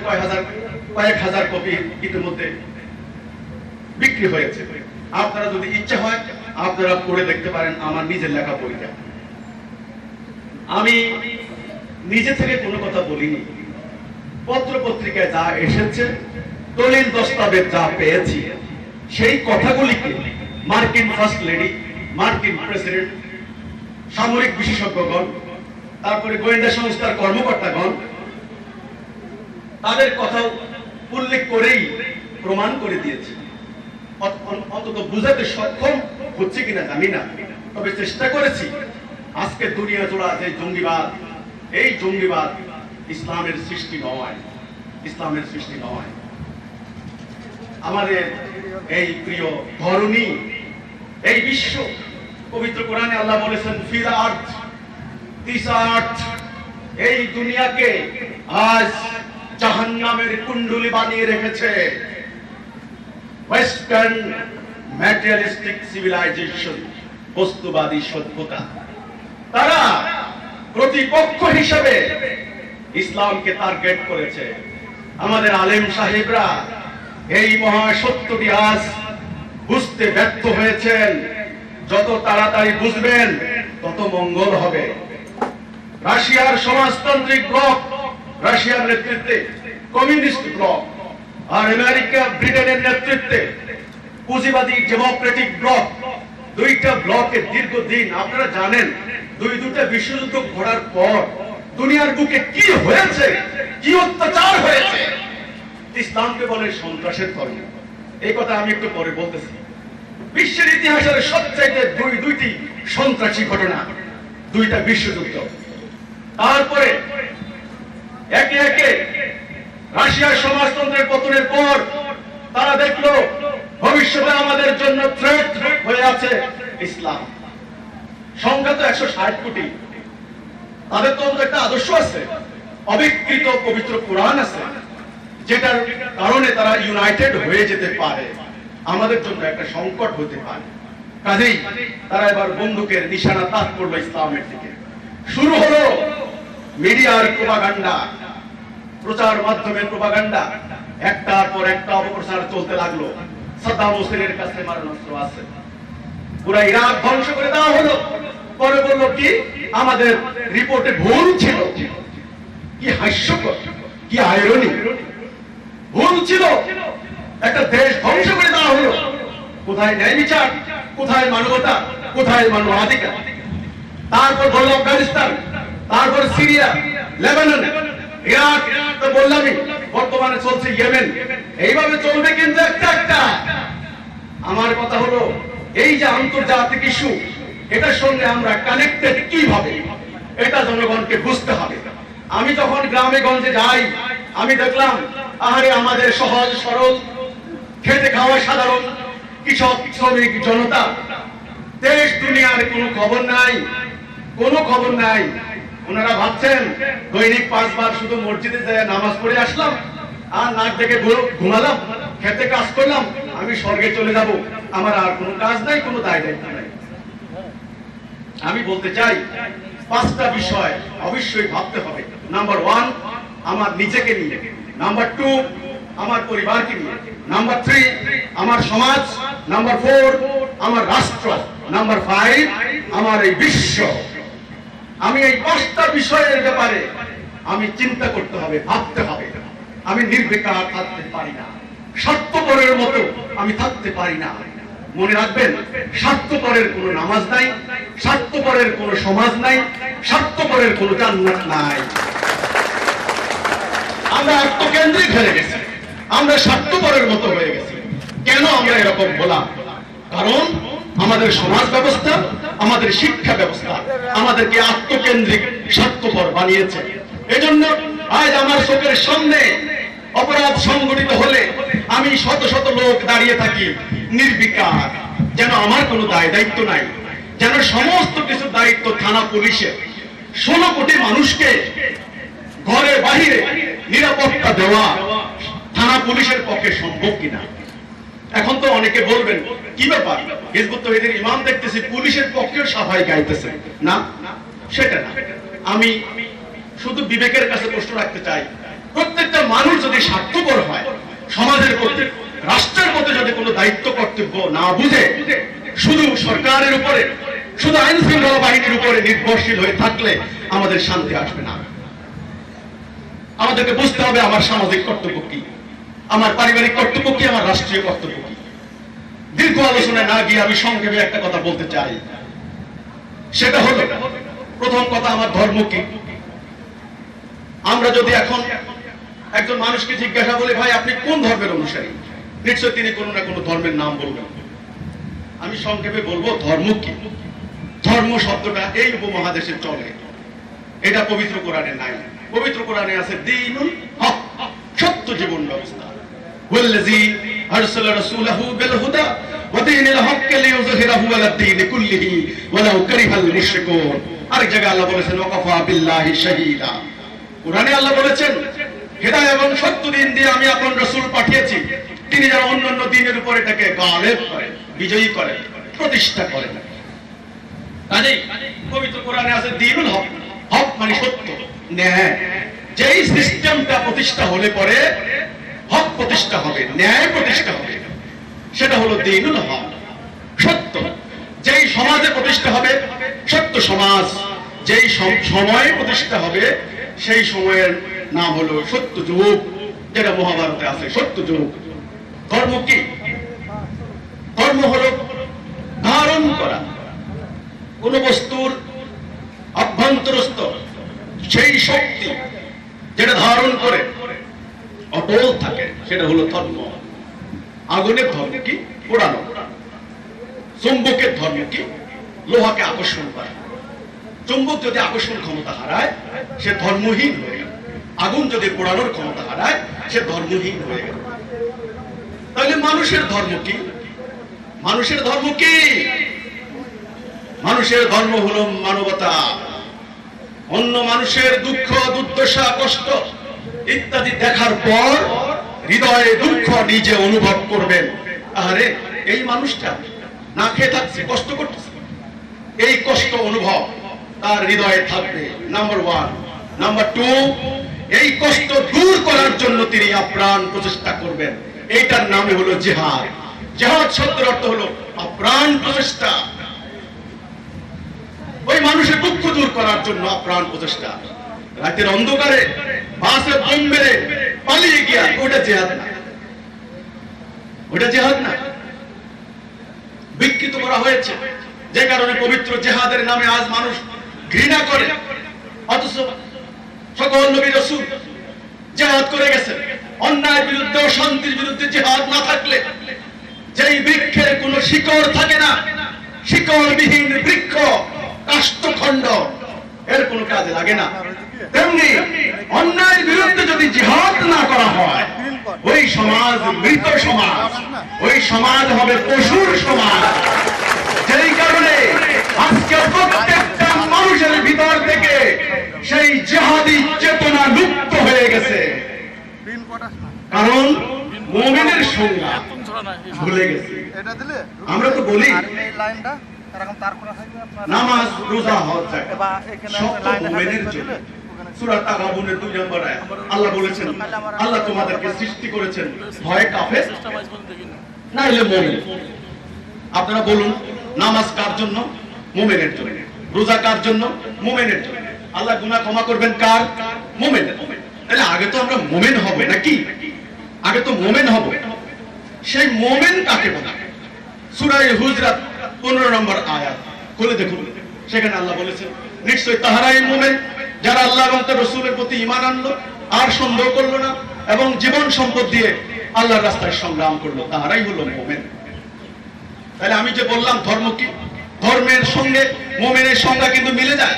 কয়েক হাজার কপি ইতিমধ্যে বিক্রি হয়েছে। আপনারা যদি ইচ্ছা হয় আপনারা পড়ে দেখতে পারেন আমার নিজের লেখা বইটা। আমি নিজে থেকে কোনো কথা বলিনি, পত্র পত্রিকায় যা এসেছে, দলিল দস্তাবেজ যা পেয়েছি, সেই কথাগুলিকে মার্কিন ফার্স্ট লেডি, মার্কিন প্রেসিডেন্ট, সামরিক বিশেষজ্ঞগণ, তারপরে গোয়েন্দা সংস্থার কর্মকর্তাগণ, তাদের কথা উল্লেখ করেই প্রমাণ করে দিয়েছি। অন্তত বুঝাতে সক্ষম হচ্ছে কিনা জানি না, তবে চেষ্টা করেছি। আজকে দুনিয়া জোড়া যে জঙ্গিবাদ, এই জঙ্গিবাদ ইসলামের সৃষ্টি নয়, ইসলামের সৃষ্টি নয়। আমাদের এই প্রিয় ধরণী, এই বিশ্ব, পবিত্র কোরআনে আল্লাহ বলেছেন ফিল আর্থ, দিস আর্থ, এই দুনিয়াকে আজ জাহান্নামের কুণ্ডলী বানিয়ে রেখেছে ওয়েস্টার্ন ম্যাটেরিয়ালিস্টিক সিভিলাইজেশন, বস্তুবাদী সভ্যতা। তারা প্রতিপক্ষ হিসেবে ইসলামকে টার্গেট করেছে। আমাদের আলেম সাহেবরা এই মহাসত্যটি আজ বুঝতে ব্যর্থ হয়েছেন। যত তাড়াতাড়ি বুঝবেন তত মঙ্গল হবে। রাশিয়ার সমাজতান্ত্রিক ব্লক, রাশিয়ার নেতৃত্বে কমিউনিস্ট ব্লক, আর আমেরিকা ব্রিটেনের নেতৃত্বে পুঁজিবাদী ডেমোক্রেটিক ব্লক, দুইটা ব্লকের দীর্ঘদিন আপনারা জানেন, দুইটা বিশ্বযুদ্ধ ঘটার পর দুনিয়ার বুকে কি হয়েছে, কি অত্যাচার হয়েছে। ইসলামকে বলে সন্ত্রাসের ধর্ম, এই কথা আমি একটু পরে বলতেছি। বিশ্বের ইতিহাসের সবচাইতে দুইটি সন্ত্রাসী ঘটনা, দুইটা বিশ্বযুদ্ধ। তারপরে একে একে রাশিয়ার সমাজতন্ত্রের পতনের পর তারা দেখলো ভবিষ্যতে আমাদের জন্য থ্রেট হয়ে আছে ইসলাম। সংখ্যা তো 160 কোটি। তাদের তো একটা আদর্শ আছে, অবিকৃত পবিত্র কোরআন আছে, যেটার কারণে তারা ইউনাইটেড হয়ে যেতে পারে, আমাদের জন্য একটা সংকট হতে পারে। কাজেই তারা এবার বন্দুকের নিশানা তাক করলো ইসলামের দিকে। শুরু হলো মিডিয়ার প্রোপাগান্ডা, প্রচার মাধ্যমের প্রোপাগান্ডা, একটার পর একটা অপপ্রচার চলতে লাগলো। সাদ্দাম হোসেনের কাছে মারণাস্ত্র আছে, পুরা ইরাক ধ্বংস করে দেওয়া হলো। পরে বললো কি আমাদের রিপোর্টে ভুল ছিল। কি হাস্যকর, কি আইরনি, ভুল ছিল, একটা দেশ ধ্বংস করে দেওয়া হলো। কোথায় ন্যায় বিচার, কোথায় মানবতা, কোথায় মানবাধিকার? তারপর হলো আফগানিস্তান, তারপর সিরিয়া, লেবানন, ইরাক, তো বললামই, বর্তমানে চলছে ইয়েমেন। এইভাবে চলবে কিন্তু একটা একটা। আমার কথা হলো এই যে আন্তর্জাতিক ইস্যু, এটার সঙ্গে আমরা কানেক্টেড কিভাবে, এটা জনগণকে বুঝতে হবে। আমি যখন গ্রামে গঞ্জে যাই, আমি দেখলাম আহারে আমাদের সহজ সরল খেতে খাওয়া সাধারণ কৃষক শ্রমিক জনতা, দেশ দুনিয়ার কোনো খবর নাই, কোনো খবর নাই। ওনারা ভাবছেন দৈনিক 5 বার শুধু মসজিদে যায় নামাজ পড়ে আসলাম আর নাক ডেকে ঘুমালাম, খেতে কাজ করলাম, আমি স্বর্গে চলে যাব, আমার আর কোনো কাজ নাই, কোনো দায় দায়িত্ব নাই। আমি বলতে চাই 5টা বিষয় অবশ্যই ভাবতে হবে। নাম্বার 1 আমার নিজেকে নিয়ে, নাম্বার 2 আমার পরিবারকে নিয়ে, নাম্বার 3 আমার সমাজ, নাম্বার 4 আমার রাষ্ট্র, নাম্বার 5 আমার এই বিশ্ব। আমি এই 5টা বিষয়ের ব্যাপারে আমি চিন্তা করতে হবে, ভাবতে হবে। আমি নির্বিকার থাকতে পারি না, স্বার্থপরের মতো আমি থাকতে পারি না। মনে রাখবেন, স্বার্থপরের কোনো নামাজ নাই, স্বার্থপরের কোনো সমাজ নাই, স্বার্থপরের কোনো জান্নাত নাই। আমরা আত্মকেন্দ্রিক হয়ে গেছি, আমরা স্বার্থপরের মতো হয়ে গেছি। কেন আমরা এরকম বললাম? কারণ আমাদের সমাজ ব্যবস্থা, আমাদের শিক্ষা ব্যবস্থা আমাদেরকে আত্মকেন্দ্রিক স্বার্থপর বানিয়েছে। এজন্য আজ আমার চোখের সামনে অপরাধ সংঘটিত হলে আমি শত শত লোক দাঁড়িয়ে থাকি নির্বিকার, যেন আমার কোনো দায় দায়িত্ব নাই, যেন সমস্ত কিছু দায়িত্ব থানা পুলিশের। 16 কোটি মানুষকে ঘরে বাহিরে নিরাপত্তা দেওয়া থানা পুলিশের পক্ষে সম্ভব কিনা? এখন তো অনেকে বলবেন কি ব্যাপার, হিজবুত তাওহীদের ইমাম দেখতেছি পুলিশের পক্ষেও সাফাই গাইতেছে। না, সেটা না। আমি শুধু বিবেকের কাছে প্রশ্ন রাখতে চাই, প্রত্যেকটা মানুষ যদি স্বার্থপর হয়, সমাজের প্রতি, রাষ্ট্রের প্রতি যদি কোনো দায়িত্ব কর্তব্য না বুঝে শুধু সরকারের উপরে, শুধু আইন শৃঙ্খলা বাহিনীর উপরে নির্ভরশীল হয়ে থাকলে আমাদের শান্তি আসবে না। আমাদেরকে বুঝতে হবে আমার সামাজিক কর্তব্য কি, আমার পারিবারিক কর্তব্য কি, আমার রাষ্ট্রীয় কর্তব্য কি। দীর্ঘ আলোচনায় না গিয়ে আমি সংক্ষেপে একটা কথা বলতে চাই। সেটা হলো, প্রথম কথা, আমার ধর্ম কি। আমরা যদি এখন একজন মানুষকে জিজ্ঞাসা বলি, ভাই আপনি কোন ধর্মের অনুসারী, নিশ্চয় তিনি কোনো না কোনো ধর্মের নাম বলবেন। আমি সংক্ষেপে বলবো ধর্ম কি। ধর্ম শব্দটা এই উপমহাদেশে চলে, এটা পবিত্র কোরআনে নাই। পবিত্র কোরআনে আছে দ্বীনুল হক, সত্য জীবন ব্যবস্থা। ওয়াল্লাযী আরসালা রাসূলাহু বিল হুদা ওয়া দীনিল হক লিইয়ুযহিরাহু আলাদ দীনি কুল্লিহি ওয়ালাউ কারিহাল মুশরিকুন। আরেক জায়গায় আল্লাহ বলেছেন ওয়াকাফা বিল্লাহি শাহীদা। কোরআনে আল্লাহ বলেছেন হেদায়েত এবং সত্য দিন দিয়ে আমি আপন রাসূল পাঠিয়েছি, তিনি যারা অন্যান্য দিনের উপর এটাকে গালেব করেন, বিজয়ী করেন, প্রতিষ্ঠা করেন। কাজেই পবিত্র কোরআনে আছে দ্বীনুল হক, হক মানে সত্য, ন্যায়। যেই সিস্টেমটা প্রতিষ্ঠা হলে পরে হক প্রতিষ্ঠা হবে, ন্যায় প্রতিষ্ঠা হবে, সেটা হলো দ্বীনুল হক, সত্য। যেই সমাজে প্রতিষ্ঠা হবে সত্য সমাজ, যেই সময়ে প্রতিষ্ঠা হবে সেই সময়ের নাম হলো সত্য যুগ, যেটা মহাভারতে আছে, সত্য যুগ। ধর্ম কি? ধর্ম হলো ধারণ করা কোন বস্তুর অভ্যন্তরস্থ সেই শক্তি যেটা ধারণ করে অটল থাকে, সেটা হলো ধর্ম। আগুনের ধর্ম কি? পোড়ানো। চুম্বকের ধর্ম কি? লোহাকে আকর্ষণ করা। চুম্বক যদি আকর্ষণ ক্ষমতা হারায় সে ধর্মহীন হয়ে গেল, আগুন যদি পোড়ানোর ক্ষমতা হারায় সে ধর্মহীন হয়ে গেল। তাহলে মানুষের ধর্ম কি? মানুষের ধর্ম কি? মানুষের ধর্ম হলো মানবতা। অন্য মানুষের দুঃখ, দুর্দশা, কষ্ট ইত্যাদি দেখার পর হৃদয়ে দুঃখ নিজে অনুভব করবেন। আরে এই মানুষটা না খেয়ে থাকছে, কষ্ট করতেছে, এই কষ্ট অনুভব তার হৃদয়ে থাকবে, নাম্বার 1। নাম্বার 2, এই কষ্ট দূর করার জন্য তিনি আপ্রাণ প্রচেষ্টা করবেন। এইটার নামে হলো জিহাদ। জিহাদ শব্দের অর্থ হলো আপ্রাণ প্রচেষ্টা। ওই মানুষের দুঃখ দূর করার জন্য আপ্রাণ প্রচেষ্টা। রাতের অন্ধকারে বাসে বোম মেরে পালিয়ে গিয়া, ওটা জিহাদ না, ওটা জিহাদ না। বিকৃত করা হয়েছে, যে কারণে পবিত্র জিহাদের নামে আজ মানুষ ঘৃণা করে। অথচ সকল নবী রাসূল জিহাদ করে গেছেন। অন্যায়ের বিরুদ্ধে ও শান্তির বিরুদ্ধে জিহাদ না থাকলে যেই বৃক্ষের কোনো শিকড় থাকে না, শিকড়বিহীন বৃক্ষ, কাষ্ঠখণ্ড, এর কোনো কাজে লাগে না। তেমনি অন্যায়ের বিরুদ্ধে যদি জিহাদ না করা হয়, ওই সমাজ মৃত সমাজ, ওই সমাজ হবে পশুর সমাজ। যেই কারণে আজকে প্রত্যেকটা মানুষের ভিতর থেকে সেই জিহাদি চেতনা লুপ্ত হয়ে গেছে। কারণ মুমিনের সংজ্ঞা ভুলে গেছে। আমরা তো বলি নামাজ, রোজা, হজ, যাকাত সব তো মুমিনের জন্য। সূরা তাগাবুনের 2 নম্বর আয়াত আল্লাহ বলেছেন, আল্লাহ তোমাদেরকে সৃষ্টি করেছেন হয় কাফের নাইলে মুমিন। আপনারা বলুন, নামাজ কার জন্য? মুমিনের জন্য। রোজা কার জন্য? মুমিনের জন্য। আল্লাহ গুনাহ ক্ষমা করবেন কার? মুমিনের। তাহলে আগে তো আমরা মুমিন হব নাকি? আগে তো মুমিন হব। সেই মুমিন কাকে বলে? সূরা হুজরাত 15 নম্বর আয়াত খুলে দেখুন, সেখানে আল্লাহ বলেছেন, নিশ্চয়ই তাহারাই মুমিন যারা আল্লাহ এবং তার রাসূলের প্রতি ঈমান আনলো আর সন্দেহ করলো না এবং জীবন সম্পদ দিয়ে আল্লাহর রাস্তায় সংগ্রাম করলো, তাহারাই হলো মুমিন। তাহলে আমি যে বললাম ধর্ম কি, ধর্মের সঙ্গে মুমিনের সংজ্ঞা কিন্তু মিলে যায়।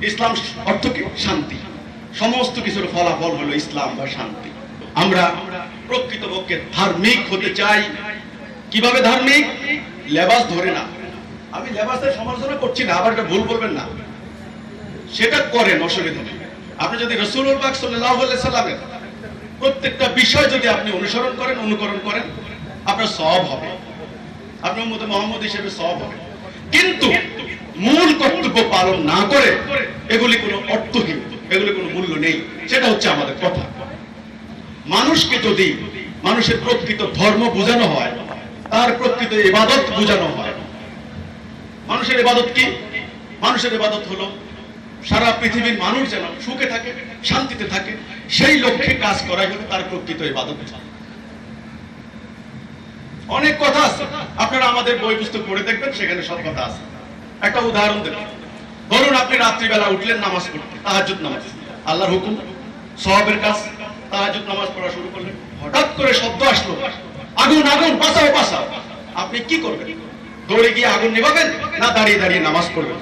ইসলাম অর্থ কি? শান্তি। সমস্ত কিছুর ফলাফল হলো ইসলাম বা শান্তি। আমরা প্রকৃতপক্ষে ধার্মিক হতে চাই। কিভাবে ধার্মিক? লেবাস ধরে না। আমি লেবাসের সমালোচনা করছি না, আবার এটা ভুল বলবেন না, সেটা করেন, অসুবিধা নেই। আপনি যদি রাসূলুল্লাহ পাক সাল্লাল্লাহু আলাইহি সাল্লামের প্রত্যেকটা বিষয় যদি আপনি অনুসরণ করেন, অনুকরণ করেন, আপনার সওয়াব হবে, আপনি উম্মতে মুহাম্মদ হিসেবে সওয়াব হবে। কিন্তু মূল কর্তব্য পালন না করে এগুলি কোনো অর্থহীন, এগুলি কোনো মূল্য নেই। সেটা হচ্ছে আমাদের কথা। মানুষকে যদি মানুষের প্রকৃত ধর্ম বোঝানো হয়, তার প্রকৃত ইবাদত বোঝানো হয়। মানুষের ইবাদত কি? মানুষের ইবাদত হলো সারা পৃথিবীর মানুষ যেন সুখে থাকে, শান্তিতে থাকে, সেই লক্ষ্যে কাজ করাই হলো তার প্রকৃত ইবাদত। অনেক কথা আছে, আপনারা আমাদের বই পুস্তক পড়ে দেখবেন, সেখানে সব কথা আছে। একটা উদাহরণ দেব। ধরুন আপনি রাত্রিবেলা উঠলেন নামাজ পড়তে, তাহাজ্জুদ নামাজ, আল্লাহর হুকুম, সওয়াবের কাজ। তাহাজ্জুদ নামাজ পড়া শুরু করলেন, হঠাৎ করে শব্দ আসলো, আগুন আগুন, বাঁচাও বাঁচাও। আপনি কি করবেন? দৌড়ে গিয়ে আগুন নিভাবেন না দাঁড়িয়ে দাঁড়িয়ে নামাজ পড়বেন?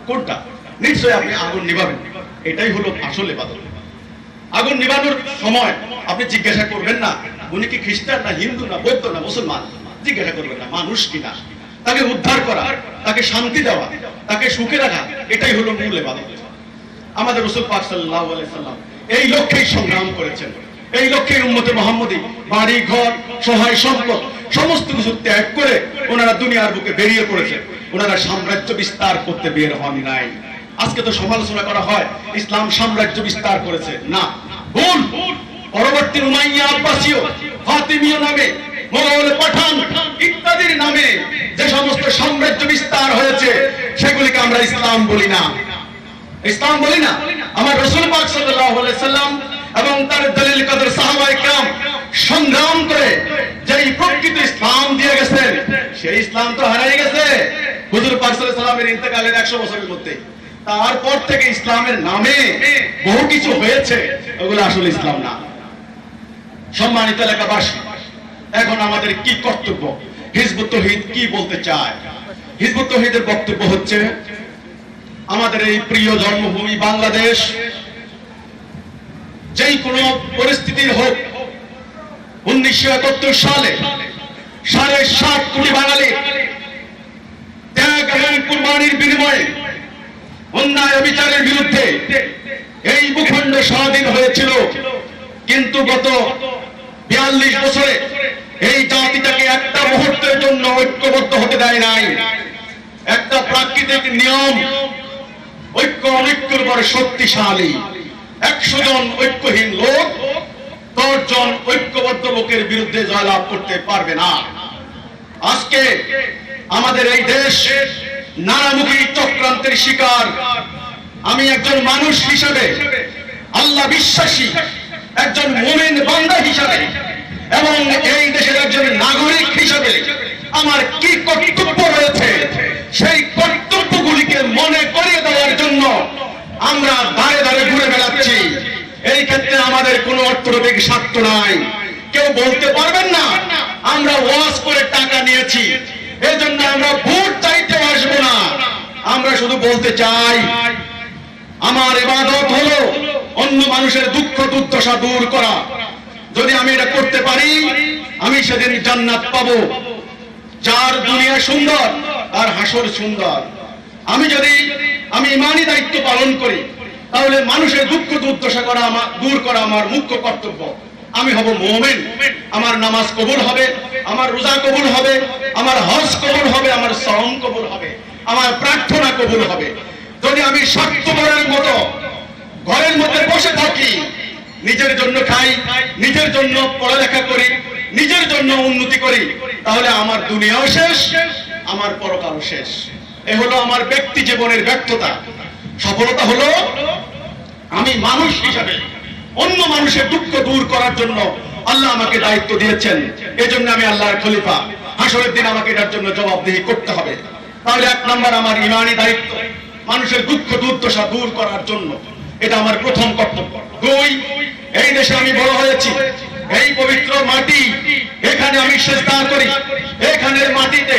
কোনটা? নিশ্চয়ই আপনি আগুন নিভাবেন। এটাই হলো আসল ইবাদত। আগুন নিভানোর সময় আপনি জিজ্ঞাসা করবেন না উনি কি খ্রিস্টান না হিন্দু না বৌদ্ধ না মুসলমান, জিজ্ঞাসা করবেন না, মানুষ কিনা। তাকে উদ্ধার করা, তাকে শান্তি দেওয়া, তাকে সুখে রাখা, এটাই হলো মূল ইবাদত। আমাদের রাসূল পাক সাল্লাল্লাহু আলাইহি সাল্লাম এই লক্ষ্যেই সংগ্রাম করেছেন। এই লক্ষ্যে উম্মতে মুহাম্মদী বাড়ি ঘর, সহায় সম্পদ সমস্ত কিছু ত্যাগ করে ওনারা দুনিয়ার বুকে বেরিয়ে পড়েছেন। ওনারা সাম্রাজ্য বিস্তার করতে বের হন নাই। আজকে তো সমালোচনা করা হয় ইসলাম সাম্রাজ্য বিস্তার করেছে, না, ভুল। পরবর্তী উমাইয়া, আব্বাসীয়, ফাতিমীয় নামে, মোগল, পাঠান ইত্যাদির নামে যে সমস্ত সাম্রাজ্য বিস্তার হয়েছে সেগুলিকে আমরা ইসলাম বলি না। ইসলাম বলি না। আমার রাসূল পাক সাল্লাল্লাহু আলাইহি সাল্লাম এবং তার দলিল কদর সাহাবায়ে কেরাম সংগ্রাম করে যেই প্রকৃত ইসলাম দিয়ে গেছেন, সেই ইসলাম তো হারিয়ে গেছে হুজুর পাক সাল্লাল্লাহু আলাইহি সাল্লামের ইন্তেকালের 100 বছরের মধ্যে। তারপর থেকে ইসলামের নামে বহু কিছু হয়েছে, ওগুলো আসলে ইসলাম না। সম্মানিত এলাকাবাসী, এখন আমাদের কি কর্তব্য? হিজবুত তাওহীদ কি বলতে চায়? হিজবুত তাওহীদের বক্তব্য হচ্ছে, আমাদের এই প্রিয় জন্মভূমি বাংলাদেশ যেই কোনো পরিস্থিতির হোক, 1971 সালে 7.5 কোটি বাঙালি ত্যাগ এবং কুরবানির বিনিময়ে অন্যায় অবিচারের বিরুদ্ধে এই ভূখণ্ড স্বাধীন হয়েছিল। কিন্তু গত 42 বছরে এই জাতিটাকে একটা মুহূর্তের জন্য ঐক্যবদ্ধ হতে দেয় নাই। একটা প্রাকৃতিক নিয়ম, ঐক্য অনৈক্যের উপর শক্তিশালী। 100 জন ঐক্যহীন লোক 10 জন ঐক্যবদ্ধ লোকের বিরুদ্ধে জয়লাভ করতে পারবে না। আজকে আমাদের এই দেশ নানামুখী চক্রান্তের শিকার। আমি একজন মানুষ হিসেবে, আল্লাহ বিশ্বাসী একজন মুমিন বান্দা হিসেবে এবং এই দেশের একজন নাগরিক হিসেবে আমার কি কর্তব্য রয়েছে, সেই কর্তব্যগুলিকে মনে করিয়ে দেওয়ার জন্য আমরা দাঁড়ে দাঁড়ে ঘুরে বেড়াচ্ছি। এই ক্ষেত্রে আমাদের কোনো অর্থনৈতিক স্বার্থ নাই। কেউ বলতে পারবেন না আমরা ওয়াজ করে টাকা নিয়েছি, এই জন্য আমরা ভোট চাইতে আসবো না। আমরা শুধু বলতে চাই আমার ইবাদত হলো অন্য মানুষের দুঃখ দুর্দশা দূর করা। যদি আমি এটা করতে পারি আমি সেদিন জান্নাত পাবো। যার দুনিয়া সুন্দর তার হাসর সুন্দর। আমি ইমানি দায়িত্ব পালন করি, তাহলে মানুষের দুঃখ দুর্দশা দূর করা আমার মুখ্য কর্তব্য। আমি হব মুমিন, আমার নামাজ কবুল হবে, আমার রোজা কবুল হবে, আমার হজ কবুল হবে, আমার সাওম কবুল হবে, আমার প্রার্থনা কবুল হবে। যদি আমি স্বার্থপরের মতো ঘরের মধ্যে বসে থাকি, নিজের জন্য খাই, নিজের জন্য পড়ালেখা করি, নিজের জন্য উন্নতি করি, তাহলে আমার দুনিয়াও শেষ, আমার পরকালও শেষ। এ হলো আমার ব্যক্তি জীবনের ব্যর্থতা। সফলতা হলো আমি মানুষ হিসাবে অন্য মানুষের দুঃখ দূর করার জন্য আল্লাহ আমাকে দায়িত্ব দিয়েছেন। এজন্য আমি আল্লাহর খলিফা। হাসরের দিন আমাকে এটার জন্য জবাবদিহি করতে হবে। তাহলে 1 নম্বর আমার ইমানি দায়িত্ব, মানুষের দুঃখ দুর্দশা দূর করার জন্য, এটা আমার প্রথম কর্তব্য। 2, এই দেশে আমি বড় হয়েছি, এই পবিত্র মাটি, এখানে আমি সিজদা করি, এখানের মাটিতে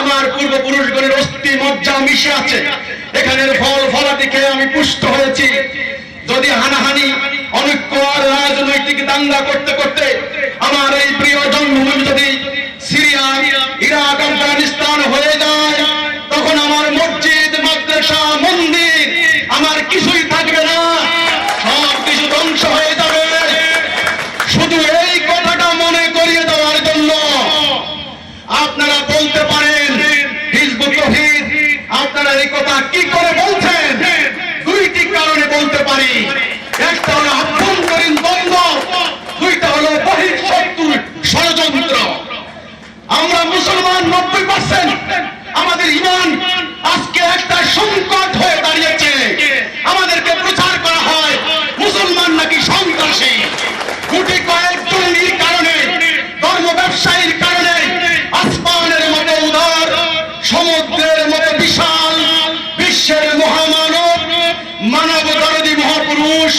আমার পূর্বপুরুষগণের অস্থি মজ্জা মিশে আছে, এখানের ফল ফলাদি খেয়ে আমি পুষ্ট হয়েছি। যদি হানাহানি অনৈক্য আর রাজনৈতিক দাঙ্গা করতে করতে আমার এই প্রিয় জন্মভূমি যদি সিরিয়া, ইরাক, আফগানিস্তান হয়ে যায়, তখন আমার মসজিদ, মাদ্রাসা, মন্দির আমার কিছুই থাকবে না, সব কিছু ধ্বংস হয়ে যাবে। শুধু এই কথাটা মনে করিয়ে দেওয়ার জন্য আপনারা বলতে পারেন হিজবুত তাওহীদ, আপনারা এই কথা কি করে বলছেন? 2টি কারণে বলতে পারি। একটা হলো আভ্যন্তরীণ দ্বন্দ্ব, 2টা হলো বহিঃশত্রুর ষড়যন্ত্র। আমরা মুসলমান 90%, আমাদের ঈমান আজকে একটা সংকট হয়ে দাঁড়িয়েছে। আমাদেরকে প্রচার করা হয় মুসলমান নাকি সন্ত্রাসী। গুটি কয়েকজনের কারণে, ধর্ম ব্যবসায়ীর কারণে আসমানের মতো উদার, সমুদ্রের মতো বিশাল, বিশ্বের মহামানব, মানবতাবাদী মহাপুরুষ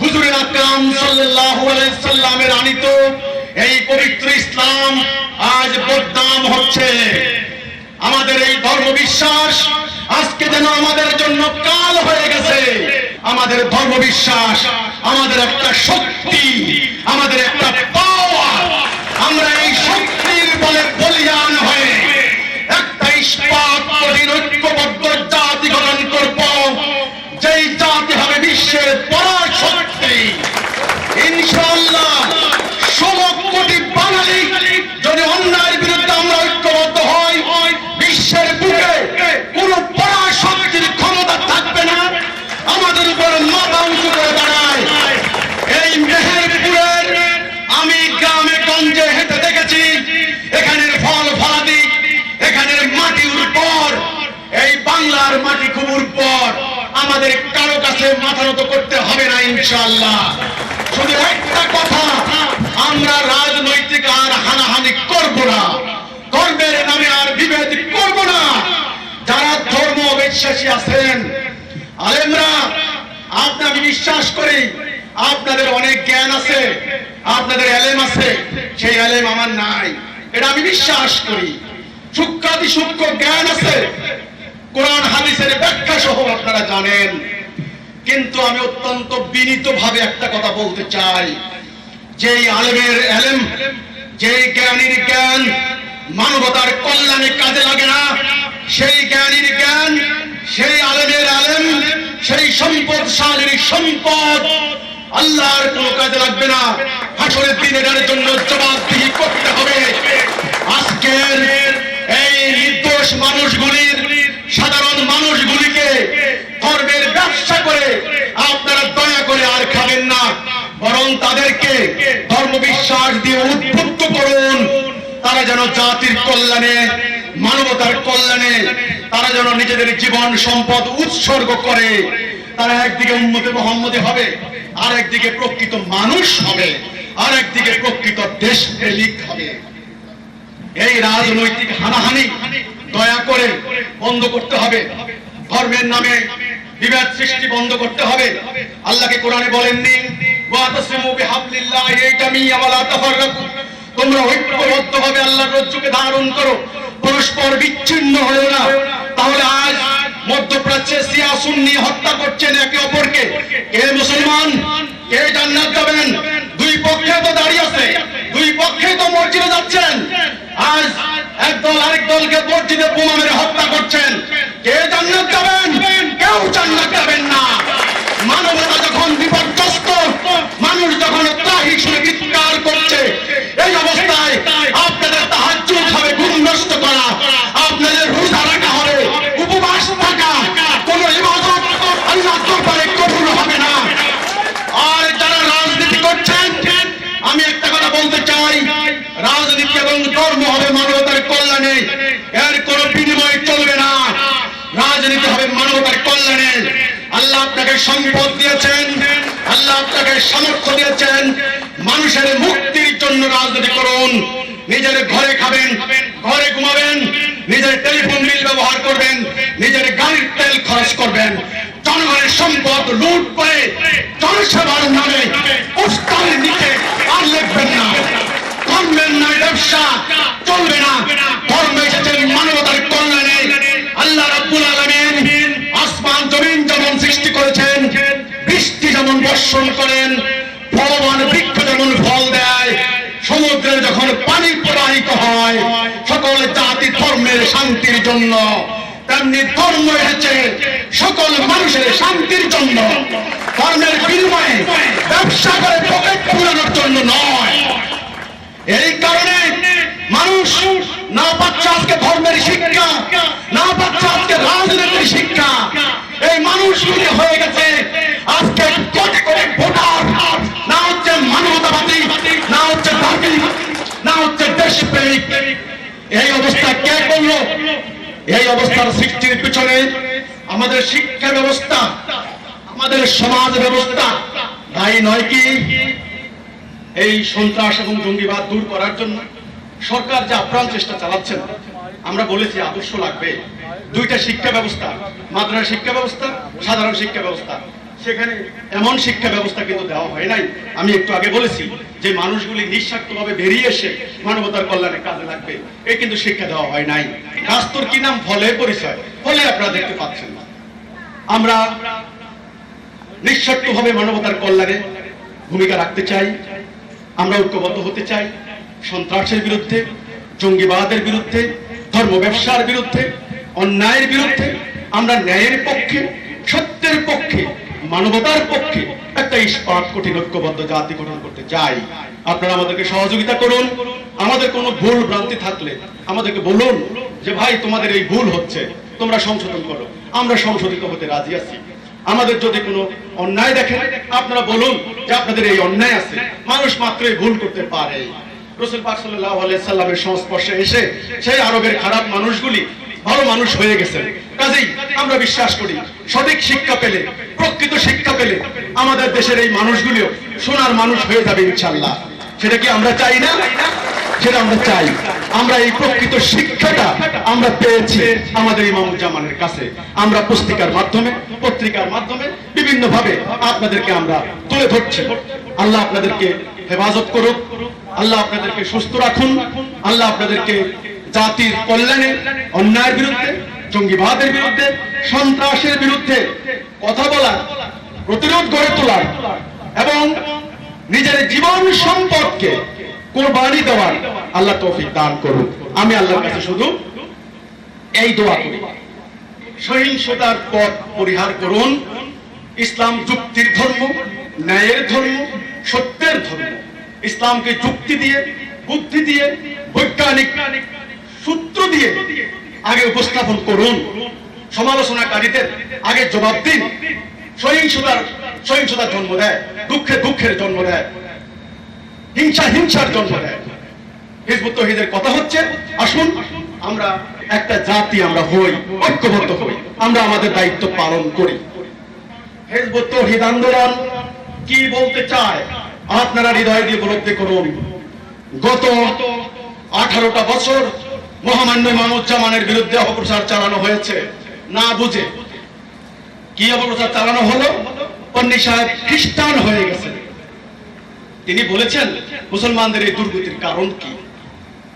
হুজুরে আকরাম সাল্লাল্লাহু আলাইহি সাল্লামের আনিত এই পবিত্র ইসলাম আজ বদনাম হচ্ছে। আমাদের এই ধর্ম বিশ্বাস আজকে যেন আমাদের জন্য কাল হয়ে গেছে। আমাদের ধর্ম বিশ্বাস আমাদের একটা শক্তি, আমাদের একটা পাওয়ার। আমরা এই শক্তির বলে বলিয়ান হয়ে একটা ইস্পাত কঠিন ঐক্যবদ্ধ জাতি গঠন করব, যেই জাতি হবে বিশ্বের পরাশক্তি। ইনশাআল্লাহ সমকোটি বাঙালি যদি অন্যায়ের বিরুদ্ধে আমরা ঐক্যবদ্ধ হই, বিশ্বের বুকে কোন পরাশক্তির ক্ষমতা থাকবে না আমাদের উপর মাথা উঁচু করে দাঁড়ায়। এই মেহেরপুরের আমি গ্রামে গঞ্জে হেঁটে দেখেছি, এখানের ফল ফলাদি, এখানের মাটি উর্বর, এই বাংলার মাটি খুব উর্বর। আমাদের কারো কাছে মাথা নত করতে হবে না ইনশাআল্লাহ। শুধু একটা কথা, আমরা রাজনৈতিক আর হানাহানি করব না, ধর্মের নামে আর বিভেদ করব না। যারা ধর্ম বিশ্বাসী আছেন আলেমরা, আমি বিশ্বাস করি আপনাদের অনেক জ্ঞান আছে, আপনাদের এলেম আছে, সেই এলেম আমার নাই, এটা আমি বিশ্বাস করি। সূক্ষ্মাতি সূক্ষ্ম জ্ঞান আছে, কোরআন হাদিসের ব্যাখ্যা সহ আপনারা জানেন। কিন্তু আমি অত্যন্ত বিনীত ভাবে একটা কথা বলতে চাই, যেই আলেমের এলেম, যেই জ্ঞানীর জ্ঞান মানবতার কল্যাণে কাজে লাগে না, সেই জ্ঞানীর জ্ঞান, সেই আলেমের আলেম, সেই সম্পদশালীর সম্পদ আল্লাহর কোনো কাজে লাগবে না। হাসরের দিন এটার জন্য জবাবদিহি করতে হবে। আজকের এই নির্দোষ মানুষগুলির, সাধারণ মানুষগুলিকে ধর্মের ব্যবসা করে আপনারা দয়া করে আর খাবেন না, বরং তাদেরকে ধর্ম বিশ্বাস দিয়ে উদ্বুদ্ধ করুন। তারা যেন জাতির কল্যাণে, মানবতার কল্যাণে তারা যেন নিজেদের জীবন সম্পদ উৎসর্গ করে। তারা একদিকে উম্মতে মুহাম্মদী হবে, আর একদিকে প্রকৃত মানুষ হবে, আর একদিকে প্রকৃত দেশপ্রেমিক হবে। এই রাজনৈতিক হানাহানি দয়া করে বন্ধ করতে হবে। ধর্মের নামে বিভেদ সৃষ্টি বন্ধ করতে হবে। আল্লাহকে কোরআনে বলেননি ওয়াতাসিমু বিহাবলিল্লাহি জামিআ ওয়া লা তাফাররাকু, তোমরা ঐক্যবদ্ধভাবে আল্লাহর রজ্জুকে ধারণ করো, পরস্পর বিচ্ছিন্ন হও না। তাহলে আজ মধ্যপ্রাচ্যে শিয়া সুন্নি হত্যা করছেন একে অপরকে। কে মুসলমান, কে জান্নাত যাবেন? দুই পক্ষে তো দাঁড়িয়ে আছে, দুই পক্ষে তো মসজিদে যাচ্ছেন। আজ একদল আরেক দলকে মসজিদে বোমা মেরে হত্যা করছেন। কে জান্নাত যাবেন? কেউ জান্নাত যাবেন না। মানবতা যখন বিপর্যস্ত, মানুষ যখন ত্রাহি সুরে চিৎকার করছে, এই অবস্থায় আপনাদের তাহাজ্জুদ হবে ঘুম নষ্ট করা, আপনাদের রোজা রাখা হবে, উপবাস থাকা, কোন ইবাদত আল্লাহর দরবারে কবুল হবে না। আর যারা রাজনীতি করছেন, আমি একটা কথা বলতে চাই, রাজনীতি এবং ধর্ম হবে মানবতার কল্যাণে, এর কোনো বিনিময় চলবে না। রাজনীতি হবে মানবতার কল্যাণে। আল্লাহ আপনাকে সম্পদ দিয়েছেন, আল্লাহ আপনাকে সামর্থ্য দিয়েছেন, মানুষের মুক্তির জন্য রাজনীতি করুন। নিজের ঘরে খাবেন, ঘরে ঘুমাবেন, নিজের টেলিফোন বিল ব্যবহার করবেন, নিজের গাড়ির তেল খরচ করবেন। জনগণের সম্পদ লুট করে জনসেবার নামে উস্কানির নিচে আর লিখবেন না। ধর্মের নয় ব্যবসা চলবে না। ধর্ম এসেছে মানবতার কল্যাণে। আল্লাহ রাব্বুল আলামিন আসমান জমিন যেমন সৃষ্টি করেছেন, বৃষ্টি যেমন বর্ষণ করেন, ফলবান বৃক্ষ যেমন ফল দেয়, সমুদ্রে যখন পানি প্রবাহিত হয় সকল জাতি ধর্মের শান্তির জন্য, তেমনি ধর্ম এসেছে সকল মানুষের শান্তির জন্য। ধর্মের বিনিময়ে ব্যবসা করে পকেট পুরানোর জন্য নয়। এই কারণে মানুষ না পাচ্ছে আজকে ধর্মের শিক্ষা, না পাচ্ছে আজকে রাজনীতির শিক্ষা। এই মানুষগুলি হয়ে গেছে আজকে কোটি কোটি ভোটার, না হচ্ছে মানবতাবাদী, না হচ্ছে ধার্মিক, না হচ্ছে দেশপ্রেমিক। এই অবস্থা কে করলো? এই অবস্থার সৃষ্টির পিছনে আমাদের শিক্ষা ব্যবস্থা, আমাদের সমাজ ব্যবস্থা দায়ী নয় কি? এই সন্ত্রাস এবং জঙ্গিবাদ দূর করার জন্য সরকার যে আপ্রাণ চেষ্টা চালাচ্ছেন, আমরা বলেছি আদর্শ লাগবে। দুইটা শিক্ষা ব্যবস্থা, মাদ্রাসা শিক্ষা ব্যবস্থা, সাধারণ শিক্ষা ব্যবস্থা, সেখানে এমন শিক্ষা ব্যবস্থা কিন্তু দেওয়া হয় নাই। আমি একটু আগে বলেছি যে মানুষগুলি নিঃস্বার্থভাবে বেরিয়ে এসে মানবতার কল্যাণে কাজে লাগবে, এই কিন্তু শিক্ষা দেওয়া হয় নাই। রাস্তার কি নাম? ফলে পরিচয়। ফলে আপনারা দেখতে পাচ্ছেন না। আমরা নিঃস্বার্থভাবে মানবতার কল্যাণে ভূমিকা রাখতে চাই, আমরা ঐক্যবদ্ধ হতে চাই। সন্ত্রাসের বিরুদ্ধে, জঙ্গিবাদের বিরুদ্ধে, ধর্ম ব্যবসার বিরুদ্ধে, অন্যায়ের বিরুদ্ধে আমরা ন্যায়ের পক্ষে, সত্যের পক্ষে, মানবতার পক্ষে একটা ইস্পাত কঠিন ঐক্যবদ্ধ জাতি গঠন করতে চাই। আপনারা আমাদেরকে সহযোগিতা করুন। আমাদের কোনো ভুল ভ্রান্তি থাকলে আমাদেরকে বলুন যে ভাই তোমাদের এই ভুল হচ্ছে, তোমরা সংশোধন করো। আমরা সংশোধিত হতে রাজি আছি। আমাদের যদি কোনো অন্যায় দেখেন আপনারা বলুন যে আপনাদের এই অন্যায় আছে। মানুষ মাত্রই ভুল করতে পারে। রাসূল পাক সাল্লাল্লাহু আলাইহি সাল্লামের সংস্পর্শে এসে সেই আরবের খারাপ মানুষগুলি ভালো মানুষ হয়ে গেছেন। কাজেই আমরা বিশ্বাস করি সঠিক শিক্ষা পেলে, প্রকৃত শিক্ষা পেলে আমাদের দেশের এই মানুষগুলিও সোনার মানুষ হয়ে যাবে ইনশাআল্লাহ। সেটা কি আমরা চাই না? সেটা আমরা চাই। আমরা এই প্রকৃত শিক্ষাটা আমরা পেয়েছি আমাদের ইমামুজ্জামানের কাছে। আমরা পুস্তিকার মাধ্যমে, পত্রিকার মাধ্যমে বিভিন্ন ভাবে আপনাদেরকে আমরা তুলে ধরছি। আল্লাহ আপনাদেরকে হেফাজত করুক, আল্লাহ আপনাদেরকে সুস্থ রাখুন, আল্লাহ আপনাদেরকে জাতির কল্যাণে, অন্যায়ের বিরুদ্ধে, জঙ্গিবাদের বিরুদ্ধে, সন্ত্রাসের বিরুদ্ধে কথা বলার, প্রতিরোধ গড়ে তোলার এবং নিজের জীবন সম্পদকে কোরবানি দেওয়ার আল্লাহ তৌফিক দান করুন। আমি আল্লাহর কাছে শুধু এই দোয়া করি, সহিংসতার পথ পরিহার করুন। ইসলাম যুক্তির ধর্ম, ন্যায়ের ধর্ম, সত্যের ধর্ম। ইসলামকে যুক্তি দিয়ে, বুদ্ধি দিয়ে, বৈজ্ঞানিক সূত্র দিয়ে আগে উপস্থাপন করুন। সমালোচনাকারীদের আগে জবাব দিন। সহিংসতার জন্ম দেয়, দুঃখের জন্ম দেয়, হিংসার জন্ম দেয়। হিজবুত তাওহীদের কথা হচ্ছে আসুন আমরা একটা জাতি আমরা হই, ঐক্যবদ্ধ হই, আমরা আমাদের দায়িত্ব পালন করি। হিজবুত তাওহীদ আন্দোলন কি বলতে চায় আপনারা হৃদয় দিয়ে উপলব্ধি করুন। গত 18টা বছর মহামান্য ইমামুজ্জামানের বিরুদ্ধে অপপ্রচার চালানো হয়েছে না বুঝে। কি অপপ্রচার চালানো হলো? পন্নী সাহেব খ্রিস্টান হয়ে গেছে। তিনি বলেছেন মুসলমানদের এই দুর্গতির কারণ কি?